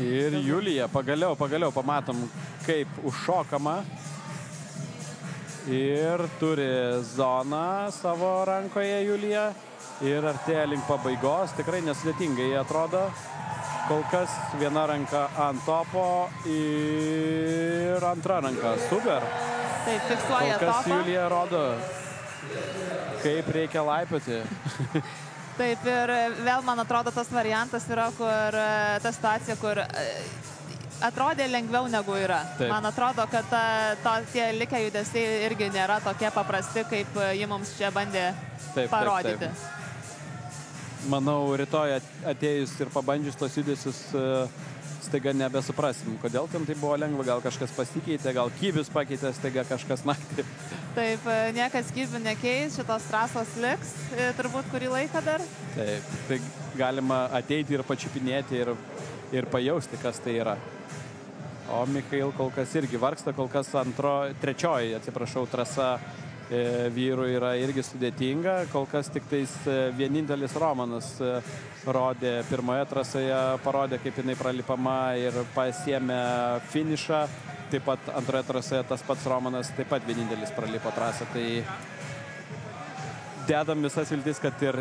Ir Julija, pagaliau pamatom, kaip užšokama. Ir turi zoną savo rankoje Julija. Ir artėja link pabaigos. Tikrai nesudėtingai atrodo. Kol kas viena ranka ant topo ir antra ranka. Super. Taip, fiksuoja topą. Kol kas Julija rodo, kaip reikia laipioti. Taip, ir vėl, man atrodo, tas variantas yra, kur ta situacija, kur atrodė lengviau negu yra. Taip. Man atrodo, kad tie likę judesiai irgi nėra tokie paprasti, kaip ji mums čia bandė parodyti. Taip. Manau, rytoj atėjus ir pabandžius tos judesius staiga nebesuprasim, kodėl ten tai buvo lengva, gal kažkas pasikeitė, gal kybius pakeitė staiga kažkas naktį. Taip, niekas kybių nekeis, šitos trasos liks turbūt kurį laiką dar. Taip, tai galima ateiti ir pačiupinėti ir pajausti, kas tai yra. O Michail kol kas irgi vargsta, kol kas trečioji trasa vyrų yra irgi sudėtinga. Kol kas tik tais vienintelis Romanas rodė pirmoje trasoje, parodė, kaip jinai pralipama ir pasiėmė finišą. Taip pat antroje trasoje tas pats Romanas taip pat vienintelis pralipo trasą. Tai dedam visas viltis, kad ir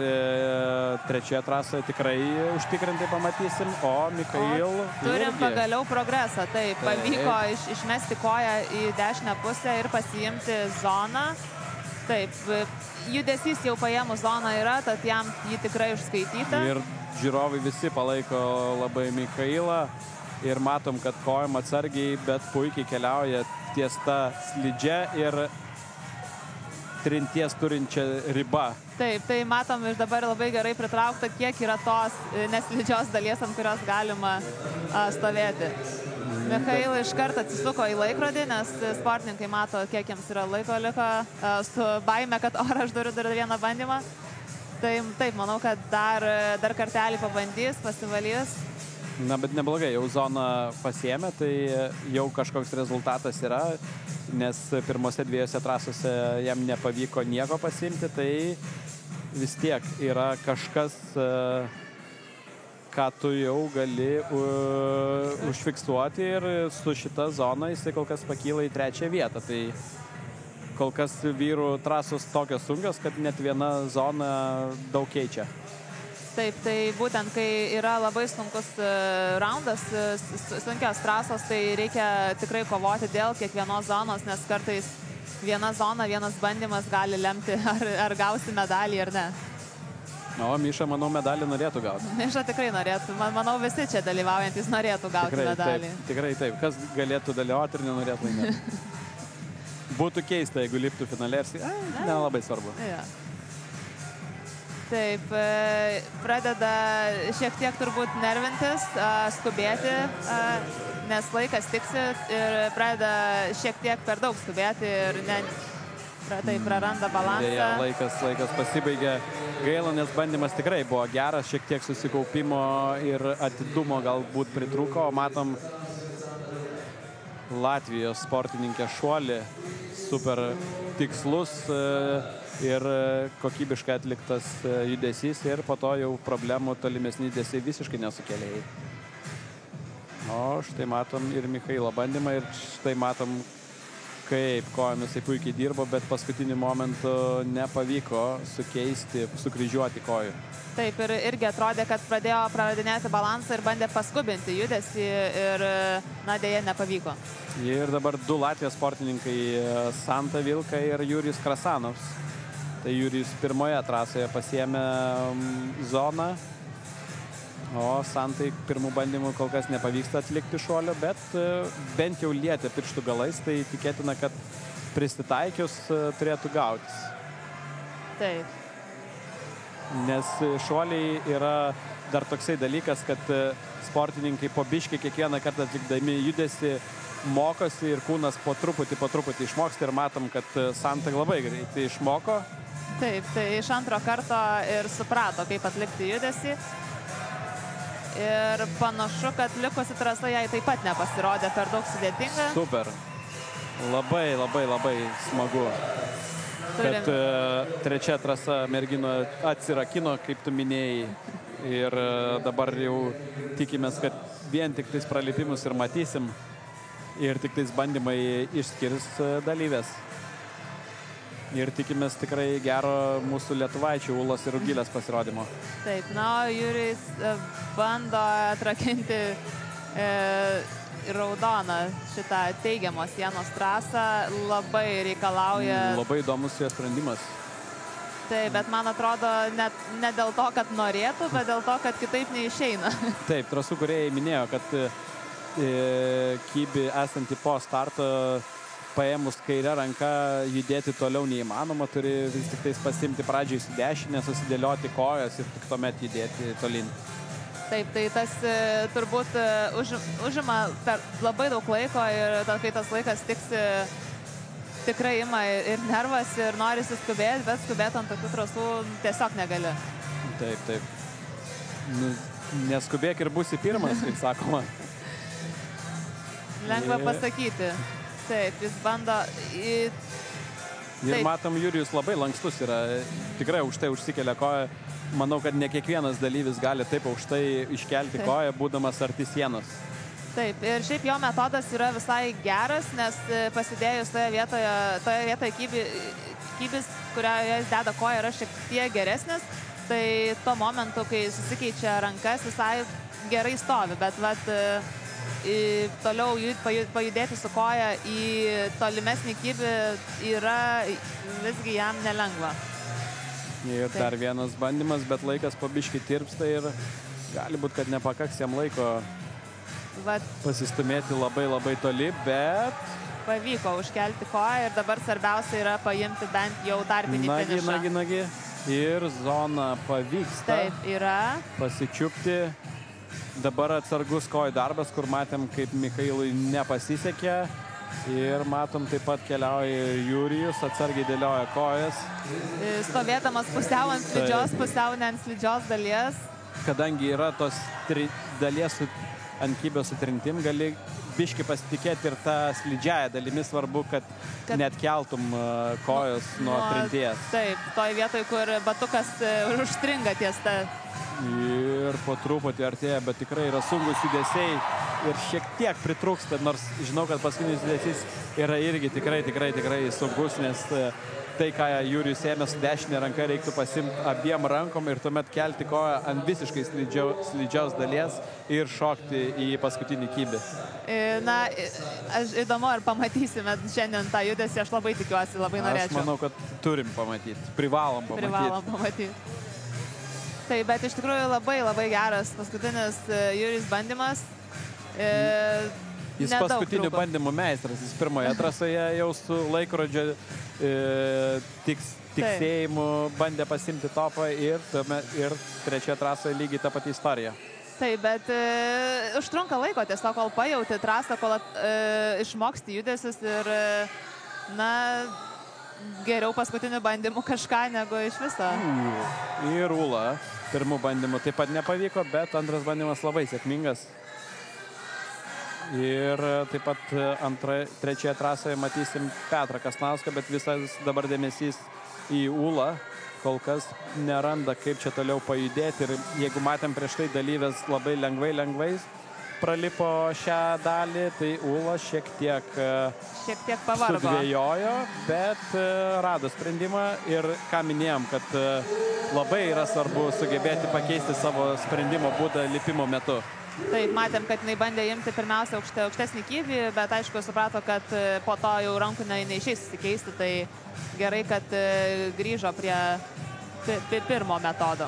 trečioje trasoje tikrai užtikrintai pamatysim, o Michail turim pagaliau progresą. Taip, pavyko išmesti koją į dešinę pusę ir pasiimti zoną. Taip, judesys jau paėmus zoną yra, tad jam jį tikrai užskaityta. Ir žiūrovai visi palaiko labai Michailą ir matom, kad kojom atsargiai, bet puikiai keliauja ties ta slidžia ir trinties turinčia riba. Taip, tai matom iš dabar labai gerai pritraukta, kiek yra tos neslidžios dalies, ant kurios galima stovėti. Michail iš karto atsisuko į laikrodį, nes sportininkai mato, kiek jiems yra laiko liko, su baime, kad aš turiu dar vieną bandymą. Tai taip, manau, kad dar kartelį pabandys, pasivalys. Na, bet neblogai, jau zoną pasiėmė, tai jau kažkoks rezultatas yra, nes pirmose dviejose trasose jam nepavyko nieko pasiimti, tai vis tiek yra kažkas, ką tu jau gali užfiksuoti ir su šita zona jisai kol kas pakyla į trečią vietą. Tai kol kas vyrų trasos tokios sunkios, kad net viena zona daug keičia. Taip, tai būtent, kai yra labai sunkus raundas, sunkios trasos, tai reikia tikrai kovoti dėl kiekvienos zonos, nes kartais viena zona, vienas bandymas gali lemti, ar gausi medalį ar ne. O Miša, manau, medalį norėtų gauti. Miša tikrai norėtų. Manau, visi čia dalyvaujantis norėtų gauti medalį. Tikrai taip. Kas galėtų dalyvauti ir nenorėtų laimėti. Būtų keista, jeigu liptų finale ir nelabai svarbu. Ja. Taip, pradeda šiek tiek turbūt nervintis, skubėti, nes laikas tiksi ir pradeda šiek tiek per daug skubėti ir tai praranda balansą. Dėja, laikas pasibaigė. Gaila, nes bandymas tikrai buvo geras, šiek tiek susikaupimo ir atidumo galbūt pritrūko. Matom Latvijos sportininkė šuolį, super tikslus ir kokybiškai atliktas judesys ir po to jau problemų tolimesni judesiai visiškai nesukėlė. O štai matom ir Michailo bandymą ir štai matom, kaip kojomis jis puikiai dirbo, bet paskutiniu momentu nepavyko sukryžiuoti kojų. Taip, ir irgi atrodė, kad pradėjo praradinėti balansą ir bandė paskubinti judesį ir, dėja, nepavyko. Ir dabar du Latvijos sportininkai, Santa Vilka ir Jurijus Krasanovs. Tai Jurijus pirmoje trasoje pasiėmė zoną, o Santai pirmų bandymų kol kas nepavyksta atlikti šuolio, bet bent jau lietė pirštų galais, tai tikėtina, kad prisitaikius turėtų gautis. Taip. Nes šuoliai yra dar toksai dalykas, kad sportininkai po biškį kiekvieną kartą atlikdami judesį mokosi ir kūnas po truputį išmoksta ir matom, kad Santa labai greitai išmoko. Taip, tai iš antro karto ir suprato, kaip atlikti judesį. Ir panašu, kad likusi trasa jai taip pat nepasirodė per daug sudėtinga. Super. Labai smagu. Kad trečia trasa mergino atsirakino, kaip tu minėjai. Ir dabar jau tikimės, kad vien tik tais pralipimus ir matysim. Ir tik tais bandymai išskirs dalyvės. Ir tikimės tikrai gero mūsų lietuvaičių Ulos ir Rugilės pasirodymo. Taip, Jurijus bando atrakinti raudoną šitą teigiamos sienos trasą. Labai reikalauja... Labai įdomus jo sprendimas. Taip, bet man atrodo ne dėl to, kad norėtų, bet dėl to, kad kitaip neišeina. Taip, trasų kūrėjai minėjo, kad Kybi esantį po starto paėmus kairę ranką judėti toliau neįmanoma, turi vis tik tais pasimti pradžiai su dešinė, susidėlioti kojas ir tik tuomet judėti tolin. Taip, tai tas turbūt užima labai daug laiko ir kai tas laikas tiksi, tikrai ima ir nervas ir norisi skubėti, bet skubėti ant tokių trasų tiesiog negali. Taip. Neskubėk ir būsi pirmas, kaip sakoma. Lengva pasakyti. Taip, jis bando... Ir matom, Jurijus labai lankstus yra, tikrai aukštai užsikelia koją. Manau, kad ne kiekvienas dalyvis gali taip aukštai iškelti koją, būdamas arti sienos. Taip, ir šiaip jo metodas yra visai geras, nes pasidėjus toje vietoje Kybis, kurioje jis deda koją, yra šiek tiek geresnis. Tai tuo momentu, kai susikeičia rankas, visai gerai stovi, bet toliau pajudėti su koja į tolimesnį Kybį yra visgi jam nelengva. Ir dar vienas bandymas, bet laikas po biškį tirpsta ir gali būti, kad nepakaks jam laiko pasistumėti labai toli, bet... Pavyko užkelti koją ir dabar svarbiausia yra paimti bent jau tarpinį finišą. Nagi. Ir zona pavyksta. Taip, yra. Pasičiupti. Dabar atsargus kojų darbas, kur matėm, kaip Michailui nepasisekė. Ir matom, taip pat keliauja Jurijus, atsargiai dėlioja kojas. Stovėdamas pusiau ant slidžios, pusiau ne ant slidžios dalies. Kadangi yra tos dalies ant Kybio sutrintim, gali biški pasitikėti ir tą slidžiąją dalimi, svarbu, kad net keltum kojos nuo trinties. Taip, toj vietoj, kur batukas užstringa ties tą. Ir po truputį artėja, bet tikrai yra sunkus judesiai ir šiek tiek pritrūksta, nors žinau, kad paskutinis judesys yra irgi tikrai sunkus, nes tai, ką Jurijus ėmė su dešinė ranka, reiktų pasimti abiem rankom ir tuomet kelti koją ant visiškai slidžiaus dalies ir šokti į paskutinį Kybį. Įdomu, ar pamatysime šiandien tą judesį, aš labai tikiuosi, labai norėčiau. Aš manau, kad turim pamatyti, privalom pamatyti. Taip, bet iš tikrųjų labai geras paskutinis Jurijus bandymas. Jis paskutinių bandymų meistras. Jis pirmoje trasoje jau su laikrodžio tiksėjimu bandė pasimti topą ir trečioje trasoje lygiai tą patį istoriją. Taip, bet užtrunka laiko tiesiog, kol pajauti trasą, kol išmoksti judesius ir, geriau paskutinių bandymų kažką negu iš viso. Ir Ūla pirmų bandymų taip pat nepavyko, bet antras bandymas labai sėkmingas. Ir taip pat trečioje trasoje matysim Petrą Kasnauską, bet visas dabar dėmesys į Ūlą. Kol kas neranda, kaip čia toliau pajudėti. Ir jeigu matėm prieš tai dalyvės labai lengvai pralipo šią dalį, tai Ūla šiek tiek pavargo. Sudvėjojo, bet rado sprendimą. Ir ką minėjom, kad labai yra svarbu sugebėti pakeisti savo sprendimo būdą lipimo metu. Taip, matėm, kad jinai bandė imti pirmiausia aukštesnį kybį, bet aišku suprato, kad po to jau rankų neišeis susikeisti, tai gerai, kad grįžo prie pirmo metodo.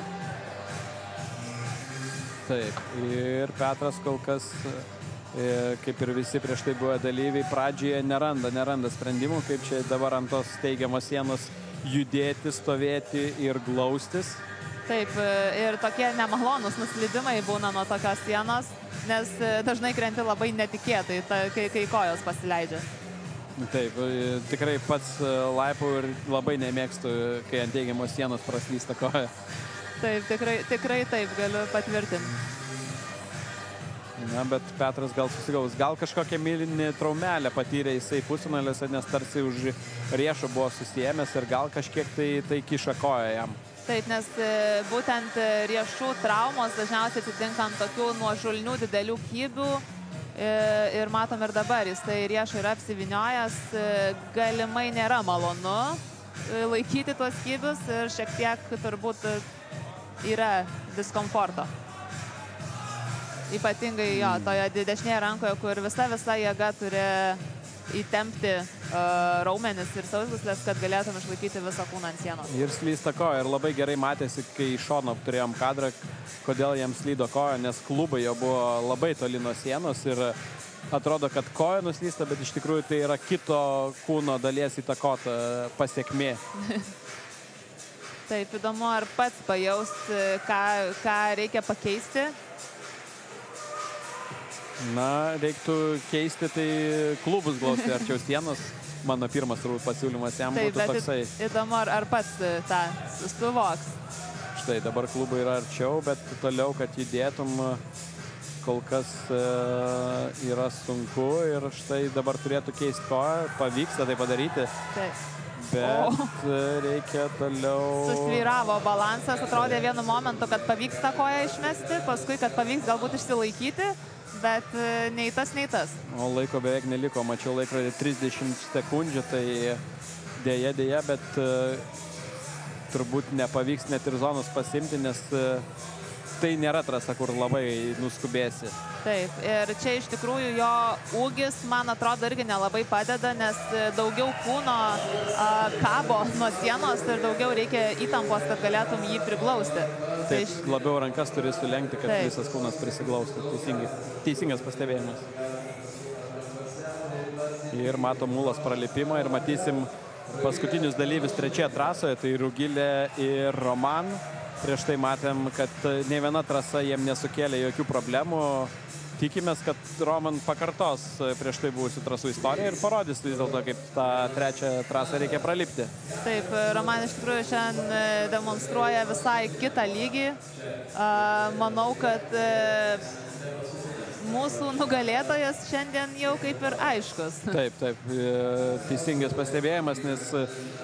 Taip, ir Petras kol kas, kaip ir visi prieš tai buvo dalyviai, pradžioje neranda sprendimų, kaip čia dabar ant tos teigiamos sienos judėti, stovėti ir glaustis. Taip, ir tokie nemalonus nuslydimai būna nuo tokios sienos, nes dažnai krenti labai netikėtai, kai kojos pasileidžia. Taip, tikrai pats laipau ir labai nemėgstu, kai ant teigiamos sienos praslysta koja. Taip, tikrai taip, galiu patvirtinti. Na, bet Petras gal susigaus. Gal kažkokią milinį traumelę patyrė jisai pusfinaliuose, nes tarsi už riešo buvo susijėmęs ir gal kažkiek tai kiša koja jam. Taip, nes būtent riešų traumos dažniausiai atsitinka ant tokių nuožulnių didelių kybių ir matom ir dabar, jis tai riešą yra apsiviniojęs, galimai nėra malonu laikyti tuos kybius ir šiek tiek turbūt yra diskomforto. Ypatingai jo, toje dešinėje rankoje, kur visa jėga turi įtempti raumenis ir sausgyslės, kad galėtum išlaikyti visą kūną ant sienos. Ir slysta koja. Ir labai gerai matėsi, kai iš šono turėjom kadrą, kodėl jiems slydo koja, nes klubai jo buvo labai toli nuo sienos ir atrodo, kad koja nuslysta, bet iš tikrųjų tai yra kito kūno dalies įtakota pasiekmė. Taip, įdomu, ar pats pajaus, ką reikia pakeisti. Na, reiktų keisti, tai klubus glausti arčiau sienos. Mano pirmas turbūt pasiūlymas jam būtų toksai. Įdomu, ar pats tą suvoks. Štai, dabar klubai yra arčiau, bet toliau, kad judėtum, kol kas yra sunku ir štai dabar turėtų keisti koją. Pavyksta tai padaryti. Taip. Bet reikia toliau... Susvyravo balansas, atrodė vienu momentu, kad pavyks tą koją išmesti, paskui, kad pavyks galbūt išsilaikyti, bet nei tas. O laiko beveik neliko, mačiau laikrodį 30 sekundžių, tai dėja, bet turbūt nepavyks net ir zonos pasimti, nes tai nėra trasa, kur labai nuskubėsi. Taip, ir čia iš tikrųjų jo ūgis, man atrodo, irgi nelabai padeda, nes daugiau kūno kabo nuo sienos ir daugiau reikia įtampos, kad galėtum jį priglausti. Taip, labiau rankas turi sulenkti, kad visas kūnas prisiglaustų. Teisingas pastebėjimas. Ir matom Ūlos pralipimą ir matysim paskutinius dalyvius trečioje trasoje, tai Rugilė ir Roman. Prieš tai matėm, kad ne viena trasa jiem nesukėlė jokių problemų. Tikimės, kad Roman pakartos prieš tai buvusių trasų istoriją ir parodys vis dėlto, kaip tą trečią trasą reikia pralipti. Taip, Roman iš tikrųjų šiandien demonstruoja visai kitą lygį. Manau, kad mūsų nugalėtojas šiandien jau kaip ir aiškus. Taip, teisingas pastebėjimas, nes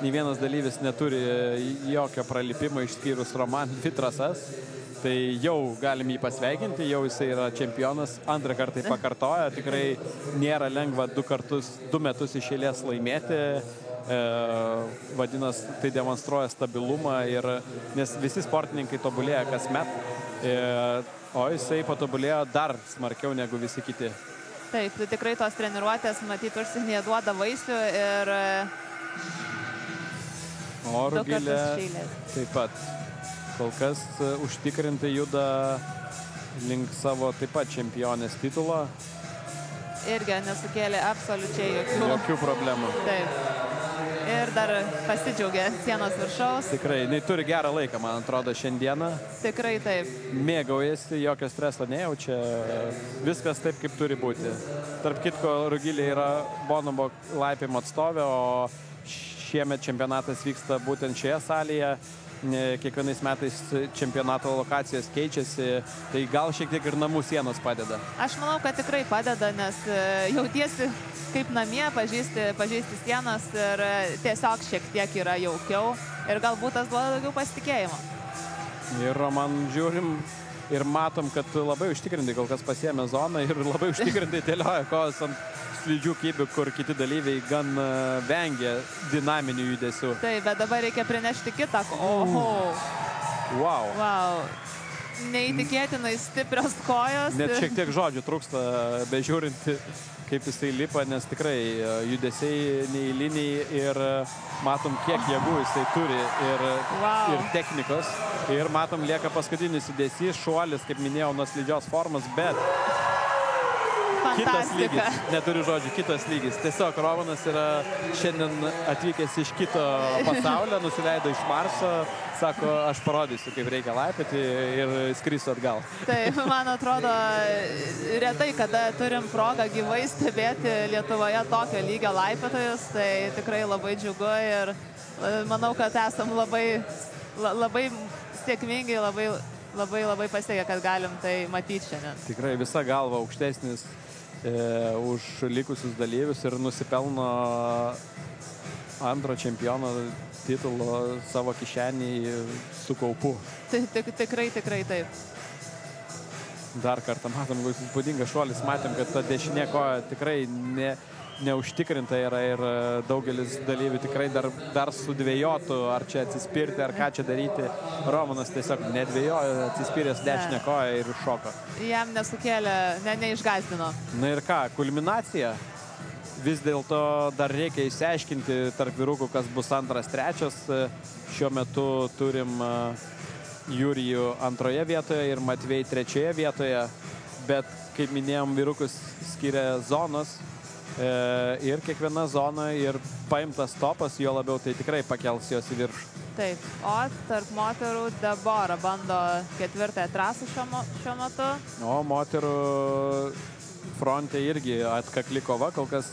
nei vienas dalyvis neturi jokio pralipimo išskyrus Roman 2 trasas. Tai jau galim jį pasveikinti, jau jisai yra čempionas, antrą kartą pakartoja, tikrai nėra lengva 2 metus iš eilės laimėti. Vadinasi, tai demonstruoja stabilumą, nes visi sportininkai tobulėja kasmet. O jisai patobulėjo dar smarkiau negu visi kiti. Taip, tikrai tos treniruotės, matyti, užsienyje duoda vaisių ir... O Rugilė taip pat. kol kas užtikrintai juda link savo taip pat čempionės titulo. Irgi nesukėlė absoliučiai jokių problemų. Taip. Ir dar pasidžiaugė sienos viršaus. Tikrai, jinai turi gerą laiką, man atrodo, šiandieną. Tikrai taip. Mėgaujasi, jokio streso nejaučia, viskas taip, kaip turi būti. Tarp kitko, Rugilė yra Bonobo laipimo atstovė, o šiemet čempionatas vyksta būtent šioje salėje. Kiekvienais metais čempionato lokacijos keičiasi, tai gal šiek tiek ir namų sienos padeda. Aš manau, kad tikrai padeda, nes jautiesi kaip namie, pažįsti sienas ir tiesiog šiek tiek yra jaukiau ir galbūt tas duoda daugiau pasitikėjimo. Ir man žiūrim ir matom, kad labai užtikrintai kol kas pasiėmė zoną ir labai užtikrintai dėlioja kojas ant slidžių kybių, kur kiti dalyviai gan vengia dinaminių judesių. Taip, bet dabar reikia prinešti kitą. Oho. Wow. Neįtikėtinai stiprios kojos. Net šiek tiek žodžių trūksta, bežiūrinti, kaip jisai lipa, nes tikrai judesiai neįliniai ir matom, kiek jėgų jisai turi ir technikos. Ir matom, lieka paskutinis judesys, šuolis, kaip minėjau, nuo slidžios formos, bet kitas lygis, neturiu žodžių, kitas lygis. Tiesiog Rovanas yra šiandien atvykęs iš kito pasaulio, nusileido iš Marso, sako, aš parodysiu, kaip reikia laipioti ir skrisiu atgal. Taip, man atrodo, retai, kada turim progą gyvai stebėti Lietuvoje tokio lygio laipiotojus, tai tikrai labai džiugu ir manau, kad esam labai sėkmingai, labai pasiekę, kad galim tai matyti šiandien. Tikrai visa galva aukštesnis už likusius dalyvius ir nusipelno antro čempiono titulo savo kišenį su kaupu. Tikrai taip. Dar kartą matom, koks įspūdingas šuolis, matėm, kad ta dešinė koja tikrai neužtikrinta yra ir daugelis dalyvių tikrai dar sudvėjotų, ar čia atsispirti, ar ką čia daryti. Romanas tiesiog nedvėjojo, atsispyręs dešinę koją ir šoko. Jam nesukėlė, neišgąsdino. Na ir ką, kulminacija. Vis dėlto dar reikia išsiaiškinti tarp vyrukų, kas bus antras, trečias. Šiuo metu turim Jurijų antroje vietoje ir Matvej trečioje vietoje. Bet, kaip minėjom, vyrukus skiria zonos. Ir kiekviena zona ir paimtas topas, jo labiau tai tikrai pakels jos į viršų. Taip, o tarp moterų Debora bando ketvirtąją trasą šiuo metu. O moterų fronte irgi atkakli kova, kol kas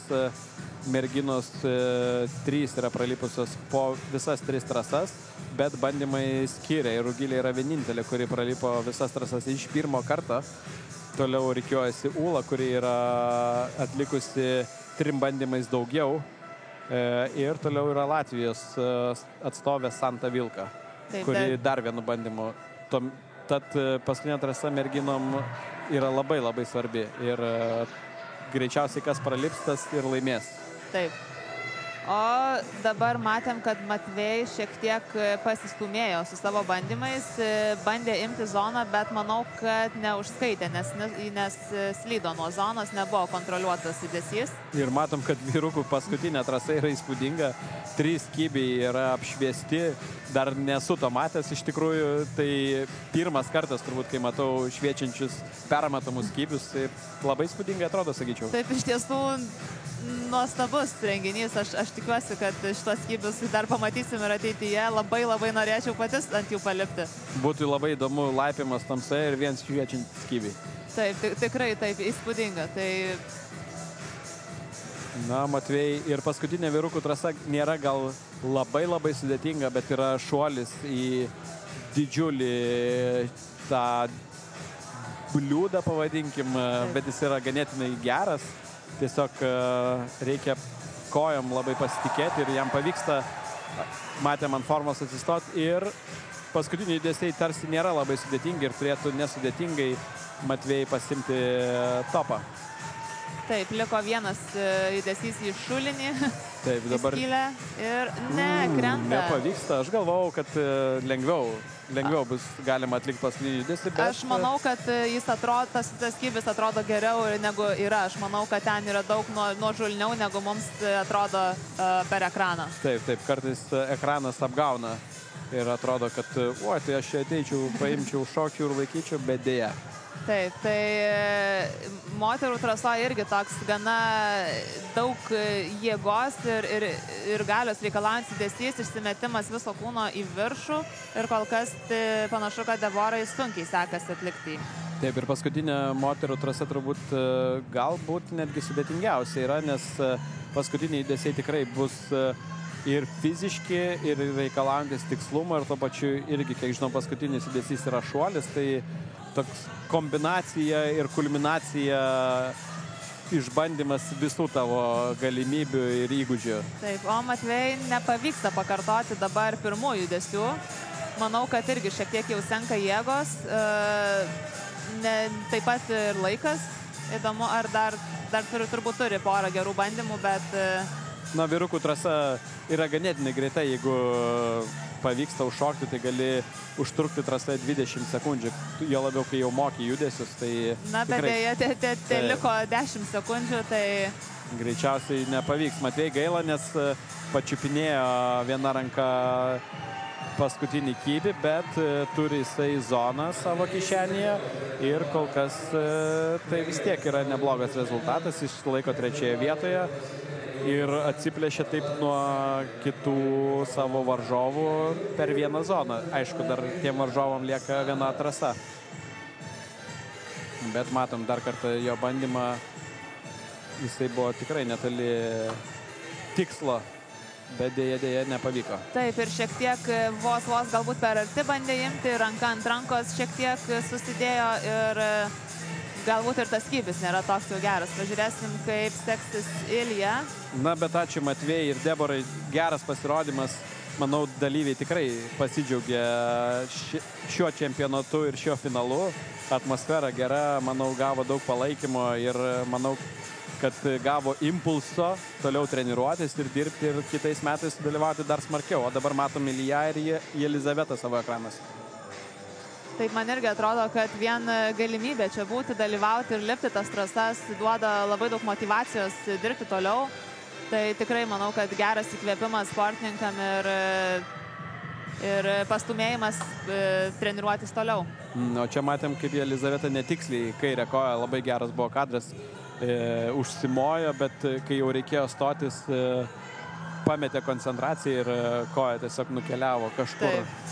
merginos 3 yra pralipusios po visas 3 trasas, bet bandymai skiria ir Rugilė yra vienintelė, kuri pralipo visas trasas iš pirmo karto. Toliau rikiuojasi Ūla, kuri yra atlikusi 3 bandymais daugiau. Ir toliau yra Latvijos atstovė Santa Vilka, kuri dar vienu bandymu. Tad paskutinė trasa merginom yra labai svarbi. Ir greičiausiai kas pralips, tas ir laimės. Taip. O dabar matėm, kad Matvej šiek tiek pasistumėjo su savo bandymais, bandė imti zoną, bet manau, kad neužskaitė, nes slydo nuo zonos, nebuvo kontroliuotas judesys. Ir matom, kad vyrukų paskutinė trasa yra įspūdinga, 3 kybiai yra apšviesti, dar nesu to matęs iš tikrųjų, tai pirmas kartas turbūt, kai matau šviečiančius permatomus kybius, tai labai įspūdingai atrodo, sakyčiau. Taip, iš tiesų nuostabus renginys. Aš tikiuosi, kad šitos kybius dar pamatysim ir ateityje. Labai norėčiau patys ant jų palipti. Būtų labai įdomu laipimas tamsoje ir viens šviečiantis kybiai. Taip, tikrai taip, įspūdinga. Tai... Na, Matvej, ir paskutinė vyrukų trasa nėra gal labai sudėtinga, bet yra šuolis į didžiulį tą bliūdą, pavadinkim, bet jis yra ganėtinai geras. Tiesiog reikia kojom labai pasitikėti ir jam pavyksta, matėm ant formos atsistoti ir paskutiniai judesiai tarsi nėra labai sudėtingi ir turėtų nesudėtingai Matvej pasimti topą. Taip, liko vienas judesys į šulinį. Taip, dabar skylę ir krenta. Nepavyksta. Aš galvojau, kad lengviau bus galima atlikti paskutinį judesį. Bet... Aš manau, kad jis atrodo, tas kybis atrodo geriau negu yra. Aš manau, kad ten yra daug nuožulniau, negu mums atrodo per ekraną. Taip, kartais ekranas apgauna ir atrodo, kad, tai aš čia ateičiau, paimčiau, šokčiau ir laikyčiau, bet dėja. Taip, tai moterų trasoje irgi toks gana daug jėgos ir galios reikalaujantis judesys, išsimetimas viso kūno į viršų ir kol kas panašu, kad Deborai sunkiai sekasi atlikti. Taip, ir paskutinė moterų trasa turbūt galbūt netgi sudėtingiausia yra, nes paskutiniai judesiai tikrai bus ir fiziški, ir reikalaujantis tikslumo, ir tuo pačiu irgi, kiek žinau, paskutinis judesys yra šuolis, tai toks kombinacija ir kulminacija išbandymas visų tavo galimybių ir įgūdžių. Taip, o Matvei nepavyksta pakartoti dabar pirmųjų judesių. Manau, kad irgi šiek tiek jau senka jėgos, taip pat ir laikas. Įdomu, ar dar turbūt turi porą gerų bandymų, bet... Na, vyrukų trasa yra ganėtinai greita, jeigu pavyksta užšokti, tai gali užtrukti trasoje 20 sekundžių. Jo labiau, kai jau moki judesius, tai... Na, bet dėja, liko 10 sekundžių, tai... Greičiausiai nepavyks. Matvei gaila, nes pačiupinėjo viena ranka paskutinį kybį, bet turi jisai zoną savo kišenėje ir kol kas tai vis tiek yra neblogas rezultatas, išlaiko 3 vietoje. Ir atsiplėšė taip nuo kitų savo varžovų per vieną zoną. Aišku, dar tiem varžovam lieka viena trasa. Bet matom dar kartą jo bandymą. Jisai buvo tikrai netoli tikslo, bet dėja nepavyko. Taip, ir šiek tiek vos galbūt per arti bandė imti, ranka ant rankos šiek tiek susidėjo ir... Galbūt ir tas kybis nėra toks jau geras. Pažiūrėsim, kaip seksis Ilja. Na, bet ačiū Matvei ir Deborai. Geras pasirodymas. Manau, dalyviai tikrai pasidžiaugė šiuo čempionatu ir šiuo finalu. Atmosfera gera, manau, gavo daug palaikymo ir manau, kad gavo impulso toliau treniruotis ir dirbti ir kitais metais dalyvauti dar smarkiau. O dabar matom Ilja ir Jelizavetą savo ekranas. Taip, man irgi atrodo, kad vien galimybė čia būti, dalyvauti ir lipti tas trasas duoda labai daug motyvacijos dirbti toliau. Tai tikrai manau, kad geras įkvėpimas sportininkam ir pastumėjimas treniruotis toliau. O čia matėm, kaip Jelizaveta netiksliai kairę koją, labai geras buvo kadras, užsimojo, bet kai jau reikėjo stotis, pametė koncentraciją ir koja tiesiog nukeliavo kažkur. Taip.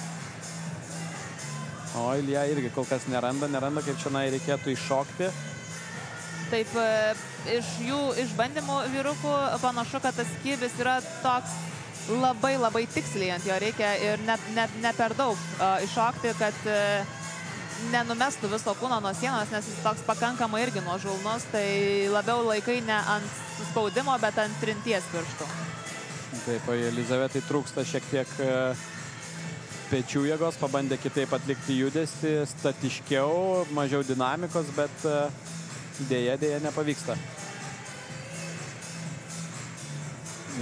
O Ilja irgi kol kas neranda, kaip čia reikėtų iššokti. Taip, iš jų išbandymų vyrukų panašu, kad tas kybis yra toks labai tiksliai ant jo reikia ir ne per daug iššokti, kad nenumestų viso kūno nuo sienos, nes jis toks pakankamai irgi nuožulnus, tai labiau laikai ne ant spaudimo, bet ant trinties pirštų. Taip, o Jelizavetai trūksta šiek tiek pečių jėgos, pabandė kitaip atlikti judesį, statiškiau, mažiau dinamikos, bet dėja nepavyksta.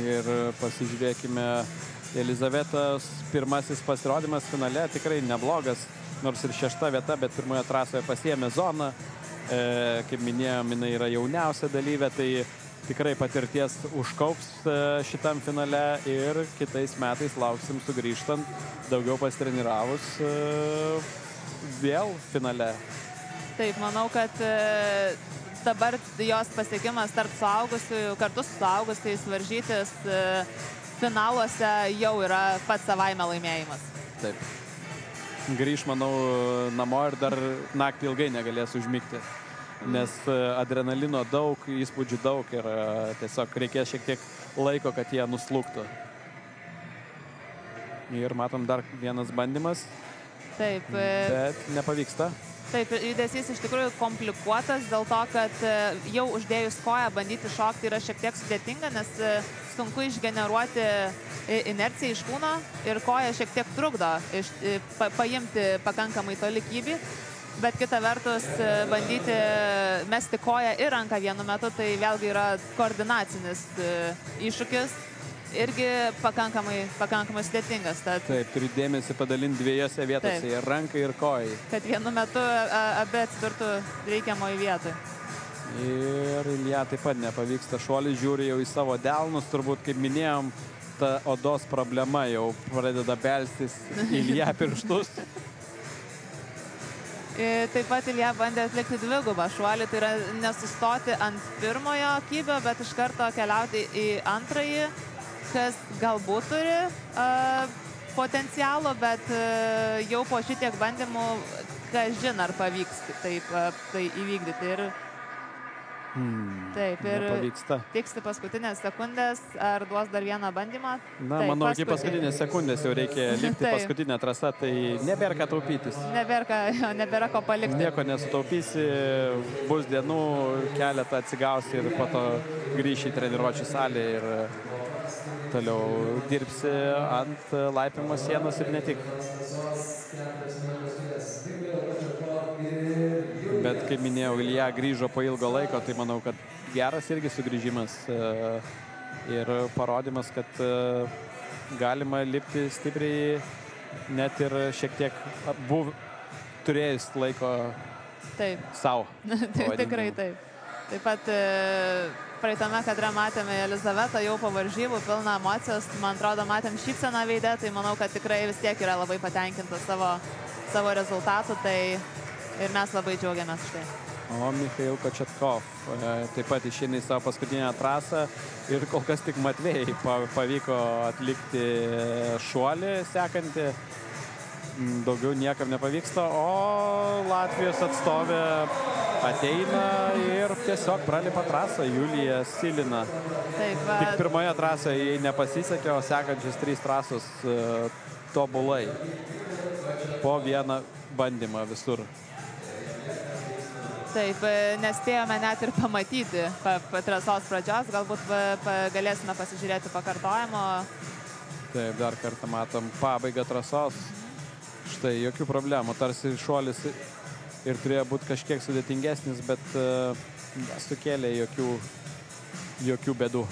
Ir pasižiūrėkime, Jelizavetos pirmasis pasirodymas finale tikrai neblogas, nors ir 6. vieta, bet pirmoje trasoje pasiėmė zoną. Kaip minėjom, jinai yra jauniausia dalyvė, tai tikrai patirties užkaups šitam finale ir kitais metais lauksim sugrįžtant, daugiau pasitreniravus vėl finale. Taip, manau, kad dabar jos pasiekimas tarp suaugusiųjų, kartu su suaugusiais varžytis finaluose jau yra pats savaime laimėjimas. Taip. Grįž, manau, namo ir dar naktį ilgai negalės užmigti. Nes adrenalino daug, įspūdžių daug ir tiesiog reikės šiek tiek laiko, kad jie nuslūgtų. Ir matom dar vienas bandymas. Taip. Bet nepavyksta. Taip, judesys iš tikrųjų komplikuotas dėl to, kad jau uždėjus koją bandyti šokti yra šiek tiek sudėtinga, nes sunku išgeneruoti inerciją iš kūno ir koja šiek tiek trukdo paimti pakankamai toli kybį. Bet kita vertus, bandyti mesti koją ir ranką vienu metu, tai vėlgi yra koordinacinis iššūkis, irgi pakankamai sudėtingas. Taip, turi dėmesį padalinti dviejose vietose, ir rankai, ir kojai. Kad vienu metu abi atsidurtų reikiamoje vietoje. Ir Ilja taip pat nepavyksta šuolis, žiūri jau į savo delnus, turbūt, kaip minėjom, ta odos problema jau pradeda belstis Ilja pirštus. Taip pat Ilja bandė atlikti dvigubą šuolį, tai yra nesustoti ant pirmojo kybio, bet iš karto keliauti į antrąjį, kas galbūt turi potencialo, bet jau po šitiek bandymų, kažin ar pavyks taip tai įvykdyti. Ir taip, ir nepavyksta. Tiksi paskutinės sekundės, ar duos dar vieną bandymą? Na, taip, manau, iki paskutinės sekundės jau reikia lipti paskutinę trasą, tai nebėra ką taupytis. Nebėra ko palikti. Nieko nesutaupysi, bus dienų, keletą atsigausi ir po to grįši į treniruočių salę ir toliau dirbsi ant laipimo sienos ir ne tik. Bet, kaip minėjau, Ilja grįžo po ilgo laiko, tai manau, kad geras irgi sugrįžimas ir parodymas, kad galima lipti stipriai, net ir šiek tiek turėjus laiko savo. Tikrai taip. Taip pat praeitame kadre matėme Elizavetą jau po varžybų, pilną emocijos, man atrodo, matėm šypseną veidę, tai manau, kad tikrai vis tiek yra labai patenkintas savo rezultatų, tai ir mes labai džiaugiamės štai. O Mikhail Kočetkov taip pat išeina į savo paskutinę trasą ir kol kas tik Matvėjai pavyko atlikti šuolį sekantį. Daugiau niekam nepavyksta, o Latvijos atstovė ateina ir tiesiog pralipa trasą, Julija Silina. Taip, tik pirmoje trasoje jai nepasisekė, o sekančias 3 trasos tobulai. Po vieną bandymą visur. Taip, nespėjome net ir pamatyti trasos pradžios, galbūt galėsime pasižiūrėti pakartojimo. Taip, dar kartą matom pabaigą trasos. Štai, jokių problemų, tarsi šuolis ir turėjo būti kažkiek sudėtingesnis, bet nesukėlė jokių bėdų.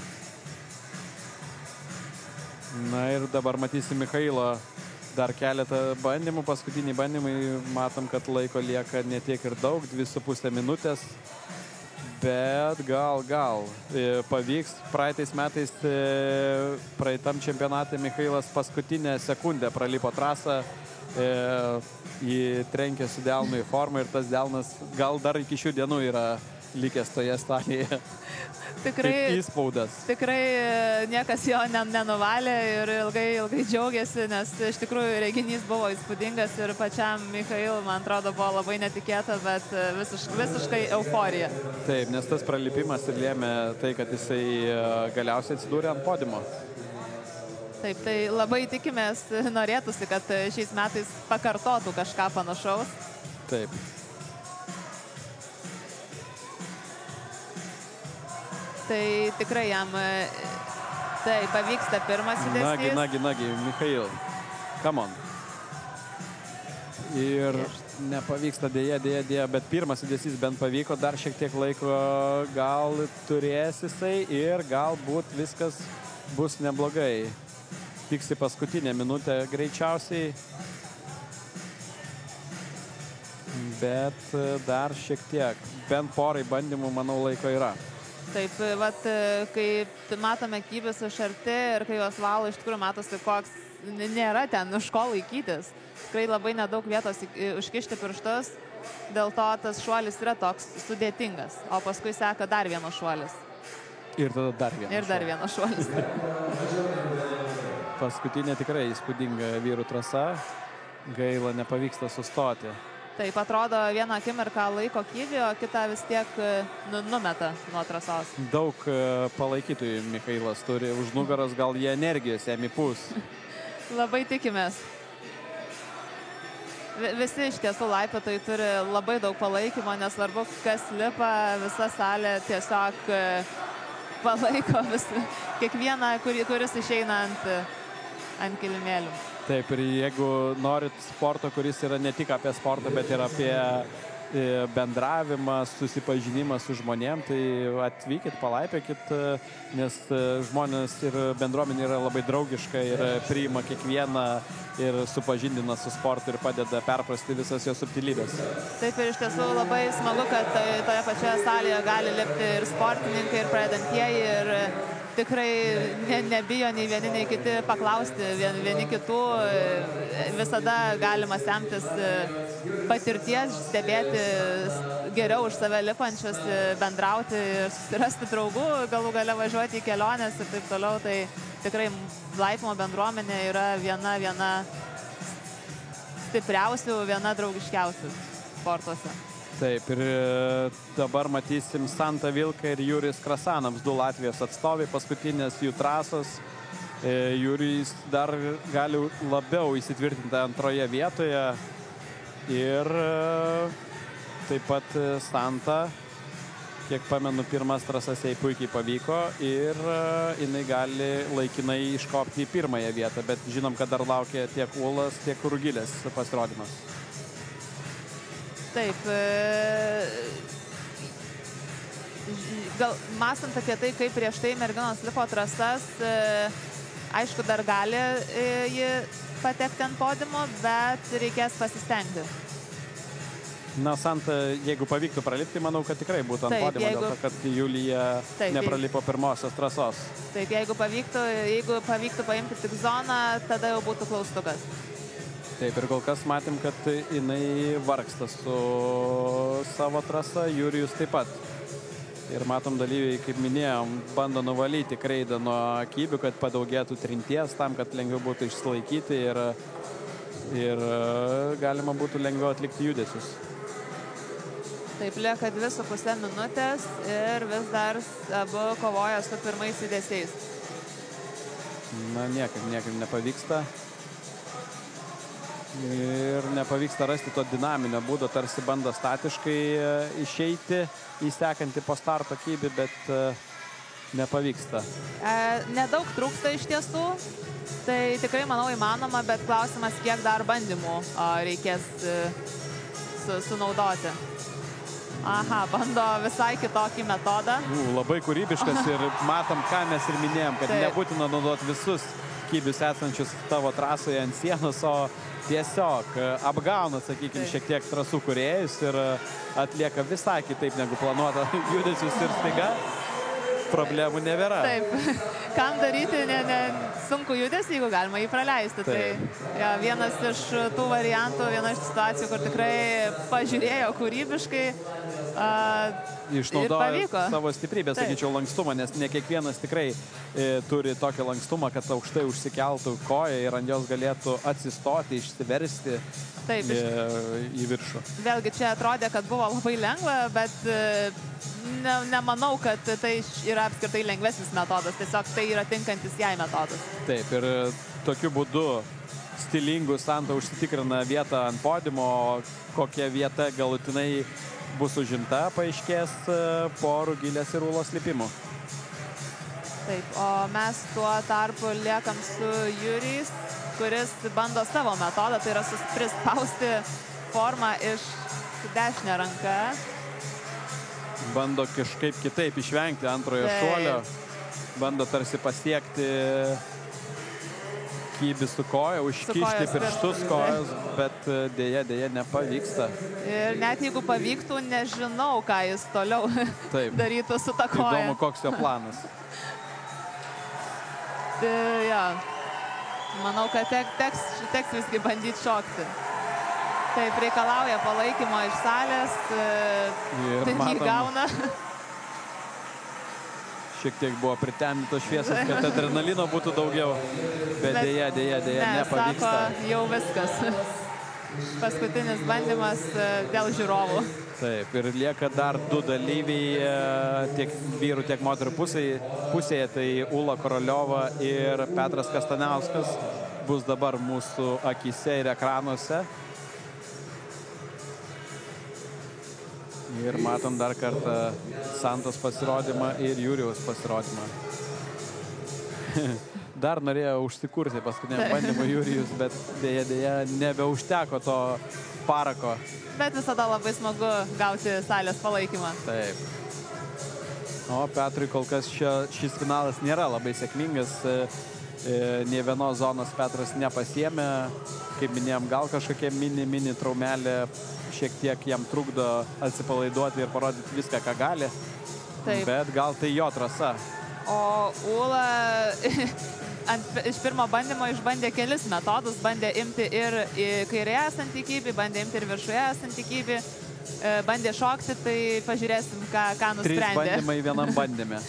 Na ir dabar matysim Mikhailo dar keletą bandymų, paskutiniai bandymai, matom, kad laiko lieka ne tiek ir daug, 2,5 minutės, bet gal pavyks. Praeitais metais, praeitam čempionate Mikhailas paskutinę sekundę pralipo trasą, jį trenkė su delnu į formą ir tas delnas gal dar iki šių dienų yra likęs toje stadijoje. Tikrai įspaudas. Tikrai niekas jo nenuvalė ir ilgai džiaugiasi, nes iš tikrųjų reginys buvo įspūdingas ir pačiam Mikhailui, man atrodo, buvo labai netikėta, bet visiškai euforija. Taip, nes tas pralipimas ir lėmė tai, kad jisai galiausiai atsidūrė ant podiumo. Taip, tai labai tikimės, norėtųsi, kad šiais metais pakartotų kažką panašaus. Taip. Tai tikrai jam pavyksta pirmas judesys. Nagi, Mikhail, come on. Ir nepavyksta dėja, bet pirmas judesys bent pavyko, dar šiek tiek laiko gal turės jisai ir galbūt viskas bus neblogai. Tiksi paskutinę minutę greičiausiai, bet dar šiek tiek, bent porai bandymų, manau, laiko yra. Taip, kai matome kybės iš arti ir kai juos valo, iš tikrųjų matosi, koks nėra ten už ko laikytis. Tikrai labai nedaug vietos užkišti pirštus, dėl to tas šuolis yra toks sudėtingas, o paskui seka dar vienas šuolis. Ir tada dar vienas šuolis. Paskutinė tikrai įspūdinga vyrų trasa, gaila nepavyksta sustoti. Taip, atrodo, vieną akimirką laiko kybį, o kitą vis tiek numeta nuo trasos. Daug palaikytojų Mikhailas turi už nugaros, gal jie energijos jam įpūs. Labai tikimės. Visi iš tiesų laipiotojai turi labai daug palaikymo, nesvarbu, kas lipa, visa salė tiesiog palaiko kiekvieną, kuris išeina ant kilimėlių. Taip, ir jeigu norit sporto, kuris yra ne tik apie sportą, bet ir apie bendravimą, susipažinimą su žmonėm, tai atvykit, palaipiokit, nes žmonės ir bendruomenė yra labai draugiška ir priima kiekvieną ir supažindina su sportu ir padeda perprasti visas jo subtilybės. Taip, ir iš tiesų labai smagu, kad toje pačioje salėje gali lipti ir sportininkai, ir pradedantieji, ir tikrai nebijo nei vieni, nei kiti paklausti vieni kitų. Visada galima semtis patirties, stebėti geriau už save lipančius, bendrauti, susirasti draugų, galų gale važiuoti į keliones ir taip toliau. Tai tikrai laipimo bendruomenė yra viena stipriausių, viena draugiškiausių sportuose. Taip, ir dabar matysim Santą Vilką ir Jurijus Krasanams, 2 Latvijos atstovai, paskutinės jų trasos. Jurijus dar gali labiau įsitvirtinti antroje vietoje ir taip pat Santa, kiek pamenu, pirmas trasas jai puikiai pavyko ir jinai gali laikinai iškopti į pirmąją vietą, bet žinom, kad dar laukia tiek Ulas, tiek Rugilės pasirodymas. Taip, gal mąstant apie tai, kaip prieš tai merginos lipo trasas, aišku, dar gali ji patekti ant podiumo, bet reikės pasistengti. Na, Santa, jeigu pavyktų pralipti, manau, kad tikrai būtų ant podiumo, dėl to, kad Julija nepralipo pirmosios trasos. Taip, jeigu pavyktų paimti tik zoną, tada jau būtų klaustukas. Taip, ir kol kas matėm, kad jinai vargsta su savo trasa, Jurijus taip pat. Ir matom, dalyviai, kaip minėjom, bando nuvalyti kreidą nuo kybių, kad padaugėtų trinties, tam, kad lengviau būtų išsilaikyti ir galima būtų lengviau atlikti judesius. Taip, lieka 2,5 minutės ir vis dar abu kovoja su pirmais judesiais. Na, niekaip nepavyksta. Ir nepavyksta rasti to dinaminio būdo, tarsi bando statiškai išeiti į sekantį po starto kybį, bet nepavyksta. Nedaug trūksta iš tiesų, tai tikrai, manau, įmanoma, bet klausimas, kiek dar bandymų reikės sunaudoti. Aha, bando visai kitokį metodą. Labai kūrybiškas ir matom, ką mes ir minėjom, kad nebūtina naudoti visus kybius esančius tavo trasoje ant sienos, o tiesiog apgauna, sakykime, šiek tiek trasų kūrėjus ir atlieka visai kitaip negu planuota judesius ir staiga problemų nebėra. Taip, kam daryti sunku judesį, jeigu galima jį praleisti. Tai vienas iš tų variantų, viena iš situacijų, kur tikrai pažiūrėjo kūrybiškai išnaudoja savo stiprybę, sakyčiau, lankstumą, nes ne kiekvienas tikrai turi tokį lankstumą, kad aukštai užsikeltų koją ir ant jos galėtų atsistoti, išsiversti į viršų. Vėlgi čia atrodė, kad buvo labai lengva, bet nemanau, kad tai yra apskritai lengvesnis metodas, tiesiog tai yra tinkantis jai metodas. Taip, ir tokiu būdu stilingų Santa užsitikrina vietą ant podiumo, kokia vieta galutinai bus užimta, paaiškės po Rugilės ir Ulos lipimų. Taip, o mes tuo tarpu liekam su Jurijus, kuris bando savo metodą, tai yra prispausti formą iš dešinę ranką. Bando kažkaip kitaip išvengti antrojo šuolio, bando tarsi pasiekti kybį su koja, užkišti pirštus kojos, bet dėja nepavyksta. Ir net jeigu pavyktų, nežinau, ką jis toliau darytų su ta koja. Įdomu, koks jo planas. Manau, kad teks visgi bandyti šokti. Taip, reikalauja palaikymo iš salės, tai jį gauna. Šiek tiek buvo pritemdytos šviesos, kad adrenalino būtų daugiau, bet dėja nepavyksta. Sako, jau viskas. Paskutinis bandymas dėl žiūrovų. Taip, ir lieka dar 2 dalyviai, tiek vyrų, tiek moterų pusėje, tai Ula Koroliova ir Petras Kastanauskas bus dabar mūsų akyse ir ekranuose. Ir matom dar kartą Santos pasirodymą ir Jurijaus pasirodymą. Dar norėjo užsikurti paskutiniam bandymui Jurijus, bet dėja nebeužteko to parako. Bet visada labai smagu gauti salės palaikymą. Taip. O Petrui kol kas šis finalas nėra labai sėkmingas. Nė vienos zonos Petras nepasiėmė. Kaip minėjom, gal kažkokia mini traumelė šiek tiek jam trukdo atsipalaiduoti ir parodyti viską, ką gali. Taip. Bet gal tai jo trasa. O Ūla iš pirmo bandymo išbandė kelis metodus, bandė imti ir kairėje esantį kybį, bandė imti ir viršuje esantį kybį, bandė šokti, tai pažiūrėsim, ką nusprendė. 3 bandymai vienam bandyme.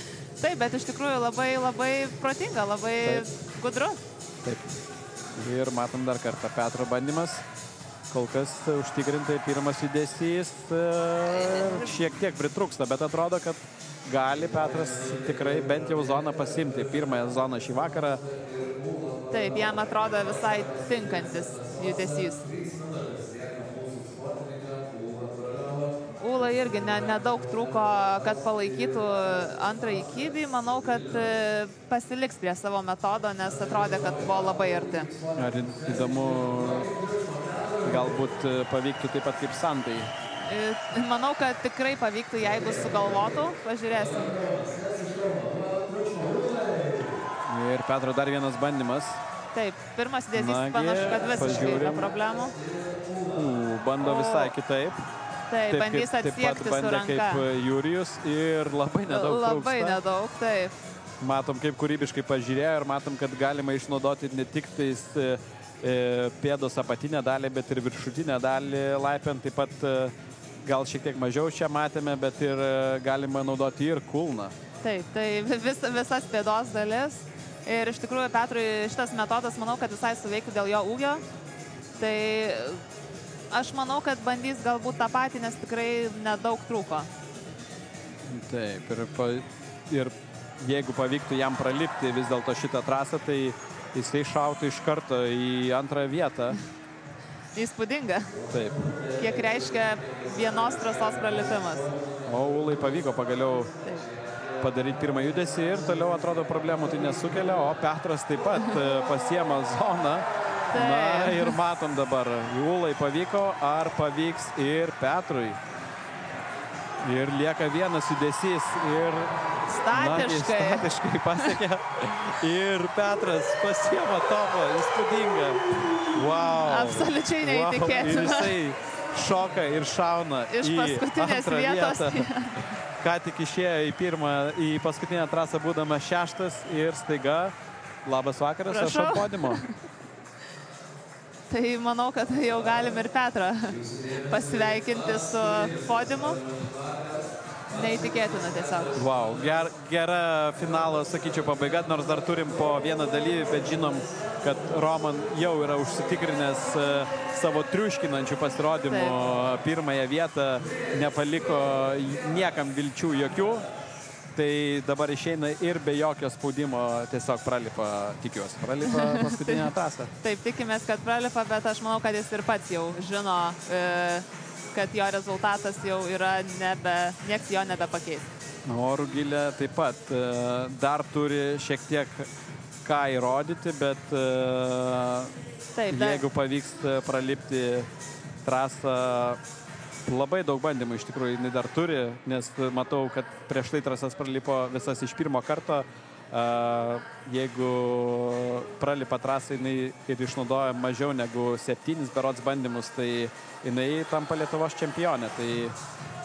Taip, bet iš tikrųjų labai protinga, labai gudru. Taip. Ir matom dar kartą Petro bandymas. Kol kas užtikrintai pirmas judesys šiek tiek pritrūksta, bet atrodo, kad gali Petras tikrai bent jau zoną pasimti. Pirmąją zoną šį vakarą. Taip, jam atrodo visai tinkantis judesys. Ūla irgi nedaug trūko, kad palaikytų antrąjį kybį. Manau, kad pasiliks prie savo metodo, nes atrodė, kad buvo labai arti. Ar įdomu, galbūt pavyktų taip pat kaip Santai? Manau, kad tikrai pavyktų, jeigu sugalvotų. Pažiūrėsim. Ir Petro dar vienas bandymas. Taip, pirmas judesys panašu, kad visiškai yra problemų. Bando visai kitaip. Taip, bandys atsiekti su ranka. Kaip Jurijus ir labai nedaug trūksta. Labai nedaug, taip. Matom, kaip kūrybiškai pažiūrėjo ir matom, kad galima išnaudoti ne tik tais pėdos apatinę dalį, bet ir viršutinę dalį laipiant. Taip pat gal šiek tiek mažiau čia matėme, bet ir galima naudoti ir kulną. Taip, tai visas pėdos dalis. Ir iš tikrųjų Petrui šitas metodas, manau, kad visai suveiktų dėl jo ūgio. Tai aš manau, kad bandys galbūt tą patį, nes tikrai nedaug trūko. Taip, ir jeigu pavyktų jam pralipti vis dėlto šitą trasą, tai jisai šautų iš karto į antrą vietą. Įspūdinga. Taip. Kiek reiškia vienos trasos pralipimas. O Ūlai pavyko pagaliau padaryti pirmą judesį ir toliau atrodo problemų tai nesukelia, o Petras taip pat pasiema zoną. Na ir matom dabar, Ūlai pavyko, ar pavyks ir Petrui. Ir lieka vienas judesys ir statiškai pasiekė. Ir Petras pasiema topą, įspūdinga. Wow. Absoliučiai neįtikėtina. Ir jisai šoka ir šauna iš paskutinės vietos. Ką tik išėjo į paskutinę trasą būdamas 6 ir staiga, labas vakaras, aš ant podimo. Tai manau, kad jau galim ir Petrą pasveikinti su podiumu. Neįtikėtina tiesiog. Wow, gera finalo, sakyčiau, pabaiga, nors dar turim po vieną dalyvį, bet žinom, kad Roman jau yra užsitikrinęs savo triuškinančių pasirodymų pirmąją vietą, nepaliko niekam vilčių jokių. Tai dabar išeina ir be jokio spaudimo tiesiog pralipa, tikiuosi, pralipa paskutinę trasą. Taip, tikimės, kad pralipa, bet aš manau, kad jis ir pats jau žino, kad jo rezultatas jau yra nieks jo nebepakeis. O Rugilė taip pat dar turi šiek tiek ką įrodyti, bet jeigu pavyks pralipti trasą, labai daug bandymų iš tikrųjų jinai dar turi, nes matau, kad prieš tai trasas pralipo visas iš pirmo karto. Jeigu pralipa trasą, jinai ir išnaudoja mažiau negu 7 berods bandymus, tai jinai tampa Lietuvos čempionė. Tai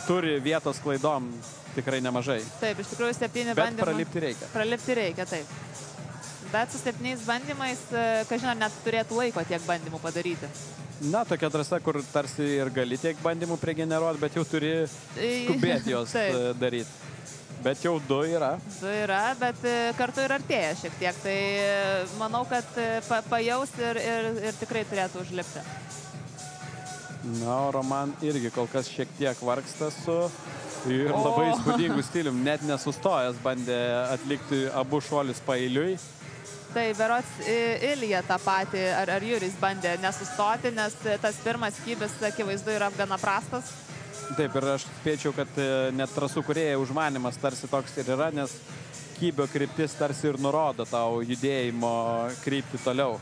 turi vietos klaidom tikrai nemažai. Taip, iš tikrųjų 7 bandymų. Bet pralipti reikia. Pralipti reikia, taip. Bet su 7 bandymais, kažin ar net turėtų laiko tiek bandymų padaryti. Na, tokia trasa, kur tarsi ir gali tiek bandymų pregeneruoti, bet jau turi skubėti jos daryti. Bet jau 2 yra. 2 yra, bet kartu ir artėja šiek tiek. Tai manau, kad pajaus ir tikrai turėtų užlipti. Na, o Roman irgi kol kas šiek tiek vargsta su ir labai įspūdingų stilium. Net nesustojęs bandė atlikti abu šuolius paeiliui. Tai berods Ilija tą patį, ar Juris bandė nesustoti, nes tas pirmas kybis, akivaizdu, yra gana prastas. Taip, ir aš spėčiau, kad net trasų kūrėjai užmanimas tarsi toks ir yra, nes kybio kryptis tarsi ir nurodo tau judėjimo kryptį toliau.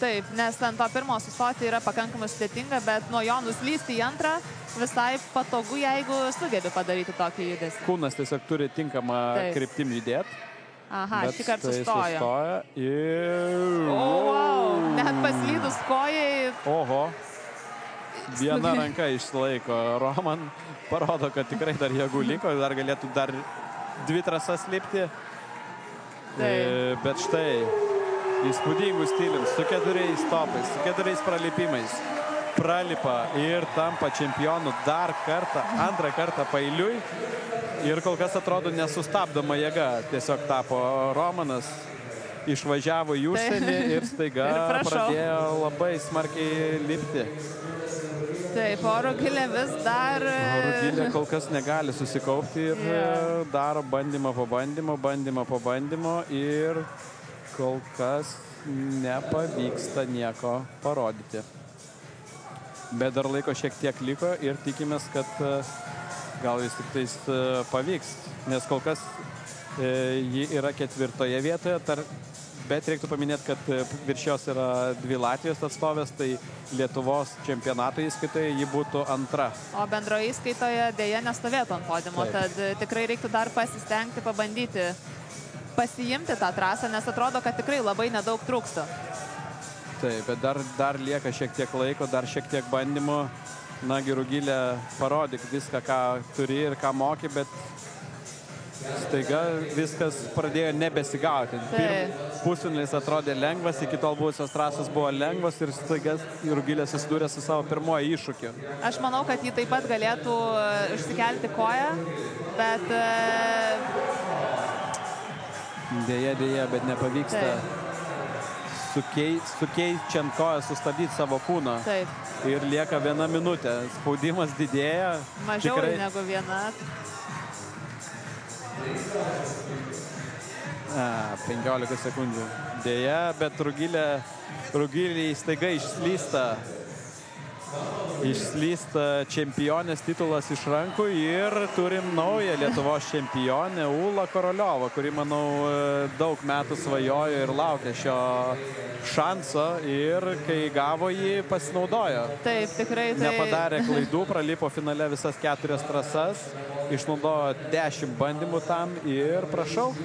Taip, nes ant to pirmo sustoti yra pakankamai sudėtinga, bet nuo jo nuslysti į antrą visai patogu, jeigu sugebi padaryti tokį judesį. Kūnas tiesiog turi tinkamą kryptim judėti. Aha, šį kartą sustojo. Sustoja ir... Wow, net paslydus kojai. Oho, viena ranka išsilaiko. Roman parodo, kad tikrai dar jėgų liko, dar galėtų dar 2 trasas lipti. Bet štai, įspūdingų stilium, su 4 stopais, su 4 pralipimais. Pralipa ir tampa čempionu dar kartą, antrą kartą paeiliui. Ir kol kas atrodo nesustabdoma jėga. Tiesiog tapo Romanas, išvažiavo į užsienį ir staiga pradėjo labai smarkiai lipti. Taip, o Rugilė vis dar... Rugilė kol kas negali susikaupti ir daro bandymą po bandymo ir kol kas nepavyksta nieko parodyti. Bet dar laiko šiek tiek liko ir tikimės, kad gal vis tik tais pavyks, nes kol kas ji yra 4 vietoje, bet reiktų paminėti, kad virš jos yra 2 Latvijos atstovės, tai Lietuvos čempionato įskaitoje ji būtų 2. O bendroje įskaitoje dėja nestovėtų ant podimo, tad tikrai reiktų dar pasistengti, pabandyti pasiimti tą trasą, nes atrodo, kad tikrai labai nedaug trūksta. Taip, bet dar lieka šiek tiek laiko, dar šiek tiek bandymų. Nagi, Rugilė, parodyk viską, ką turi ir ką moki, bet staiga viskas pradėjo nebesigauti. Pusfinalis atrodė lengvas, iki tol buvusios trasos buvo lengvas ir staiga Rugilė susidūrė su savo pirmoji iššūkiu. Aš manau, kad jį taip pat galėtų išsikelti koją, bet... Deja, bet nepavyksta sukeičiant koją sustabdyti savo kūną. Taip. Ir lieka 1 minutė. Spaudimas didėja. Mažiau negu 1. 15 sekundžių. Deja, bet Rugilė staiga išslysta čempionės titulas iš rankų ir turim naują Lietuvos čempionę Ūlą Koroliovą, kuri, manau, daug metų svajojo ir laukė šio šanso ir kai gavo jį, pasinaudojo. Taip, tikrai. Nepadarė klaidų, pralipo finale visas 4 trasas, išnaudojo 10 bandymų tam ir prašau.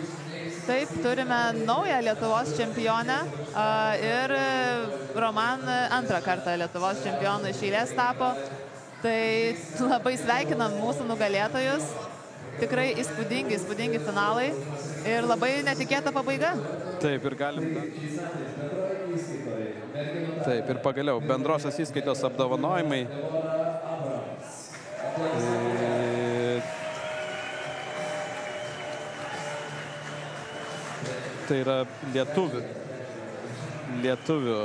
Taip, turime naują Lietuvos čempionę ir Roman 2 kartą Lietuvos čempionų iš eilės tapo. Tai labai sveikinam mūsų nugalėtojus. Tikrai įspūdingi finalai ir labai netikėta pabaiga. Taip, ir galim... Taip, ir pagaliau bendrosios įskaitos apdovanojimai. Tai yra lietuvių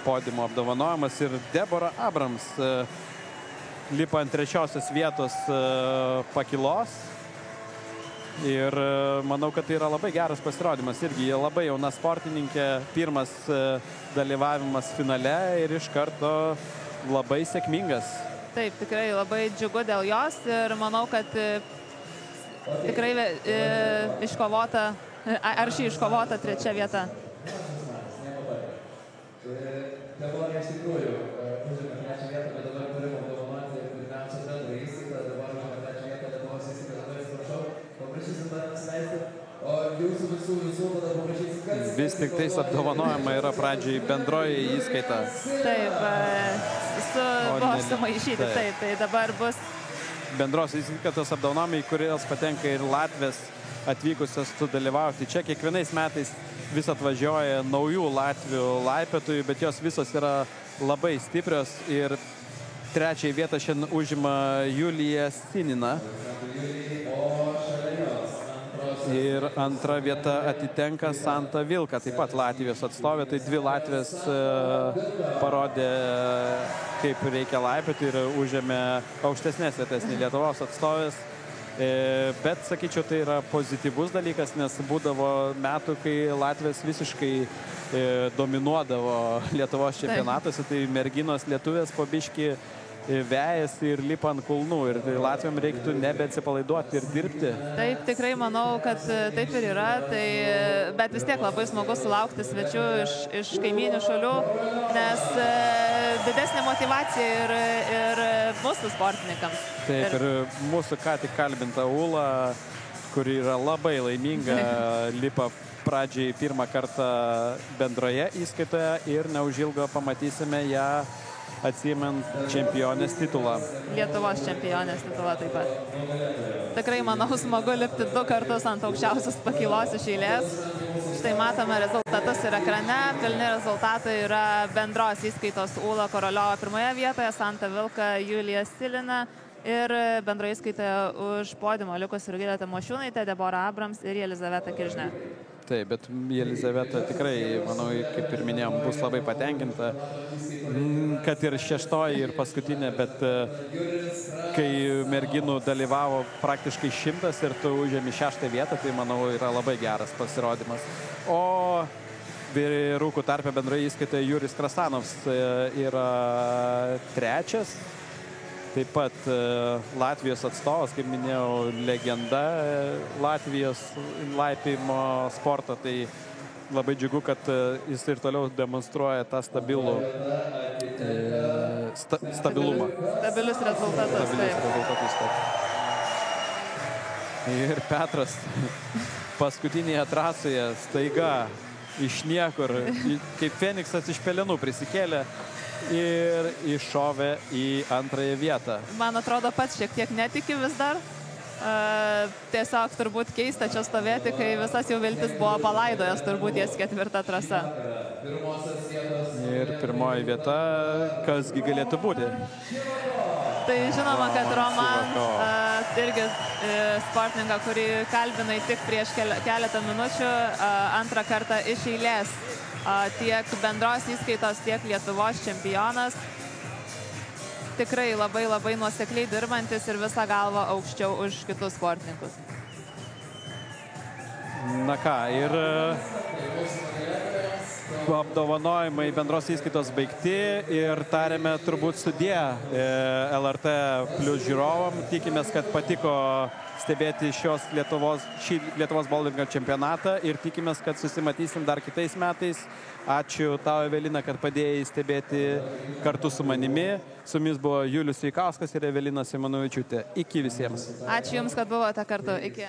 podimo apdovanojimas ir Deborah Abrams lipa ant 3 vietos pakilos. Ir manau, kad tai yra labai geras pasirodymas. Irgi jie labai jauna sportininkė, pirmas dalyvavimas finale ir iš karto labai sėkmingas. Taip, tikrai labai džiugu dėl jos ir manau, kad tikrai iškovota, aršiai iškovota 3 vieta. Dabar iš tikrųjų užėmė 3 vietą, bet dabar turim apdovanoti pirmiausia bendrą įskaitą, dabar užėmė 3 vietą Lietuvos įskaitą, labai atsiprašau, paprašysim dar nusileisti, o jūsų visų tada paprašysim, kas... Vis tik tais apdovanojama yra pradžiai bendroji įskaita. Taip, buvo sumaišyti, taip, tai dabar bus... Bendros įskaitos apdovanojimai, kurios patenka ir Latvės atvykusios sudalyvauti. Čia kiekvienais metais vis atvažiuoja naujų Latvių laipiotojų, bet jos visos yra labai stiprios ir 3 vietą šiandien užima Julija Sinina. Ir 2 vieta atitenka Santa Vilka, taip pat Latvijos atstovė. Tai 2 Latvės parodė, kaip reikia laipioti ir užėmė aukštesnės vietas nei Lietuvos atstovės. Bet, sakyčiau, tai yra pozityvus dalykas, nes būdavo metų, kai Latvijos visiškai dominuodavo Lietuvos čempionatuose, tai merginos lietuvės po biškį vejasi ir lipa ant kulnų ir Latvijom reiktų nebeatsipalaiduoti ir dirbti. Taip, tikrai manau, kad taip ir yra, bet vis tiek labai smagu sulaukti svečių iš kaimynių šalių, nes didesnė motyvacija ir mūsų sportininkams. Taip, ir mūsų ką tik kalbinta Ūla, kuri yra labai laiminga, lipa pradžiai 1 kartą bendroje įskaitoje ir neužilgo pamatysime ją atsiimant čempionės titulą. Lietuvos čempionės titulą taip pat. Tikrai, manau, smagu lipti 2 kartus ant aukščiausios pakylos iš eilės. Štai matome rezultatus ir ekrane. Pilni rezultatai yra bendros įskaitos Ūla Koroliova 1 vietoje, Santa Vilka, Julija Silina ir bendroje įskaitoje už podiumo likusi Rugilė Tamošiūnaitė, Debora Abrams ir Jelizaveta Kiržnė. Taip, bet Jelizaveta tikrai, manau, kaip ir minėjom, bus labai patenkinta, kad ir 6. ir paskutinė, bet kai merginų dalyvavo praktiškai 100 ir tu užėmi 6. vietą, tai, manau, yra labai geras pasirodymas. O vyrukų tarpe bendroje įskaitoje Juris Krasanovs yra 3. Taip pat Latvijos atstovas, kaip minėjau, legenda Latvijos laipiojimo sporto, tai labai džiugu, kad jis ir toliau demonstruoja tą stabilumą. Stabilius rezultatus. Ir Petras paskutinėje trasoje staiga iš niekur, kaip Feniksas iš pelenų prisikėlė ir iššovė į 2. vietą. Man atrodo, pats šiek tiek netiki vis dar. Tiesiog turbūt keista čia stovėti, kai visas jau viltis buvo palaidojęs turbūt ties 4. trasa. Ir 1. vieta, kasgi galėtų būti? Tai žinoma, kad Roman, irgi sportininką, kurį kalbinai tik prieš keletą minučių, 2 kartą iš eilės tiek bendros įskaitos, tiek Lietuvos čempionas. Tikrai labai labai nuosekliai dirbantis ir visą galvą aukščiau už kitus sportininkus. Na ką, ir apdovanojimai bendros įskaitos baigti ir tarėme turbūt sudie LRT Plus žiūrovam. Tikimės, kad patiko stebėti šį Lietuvos boulderingo čempionatą ir tikimės, kad susimatysim dar kitais metais. Ačiū tau, Evelina, kad padėjai stebėti kartu su manimi. Su jumis buvo Julius Sveikauskas ir Evelina Simonovičiūtė. Iki visiems. Ačiū Jums, kad buvote kartu. Iki.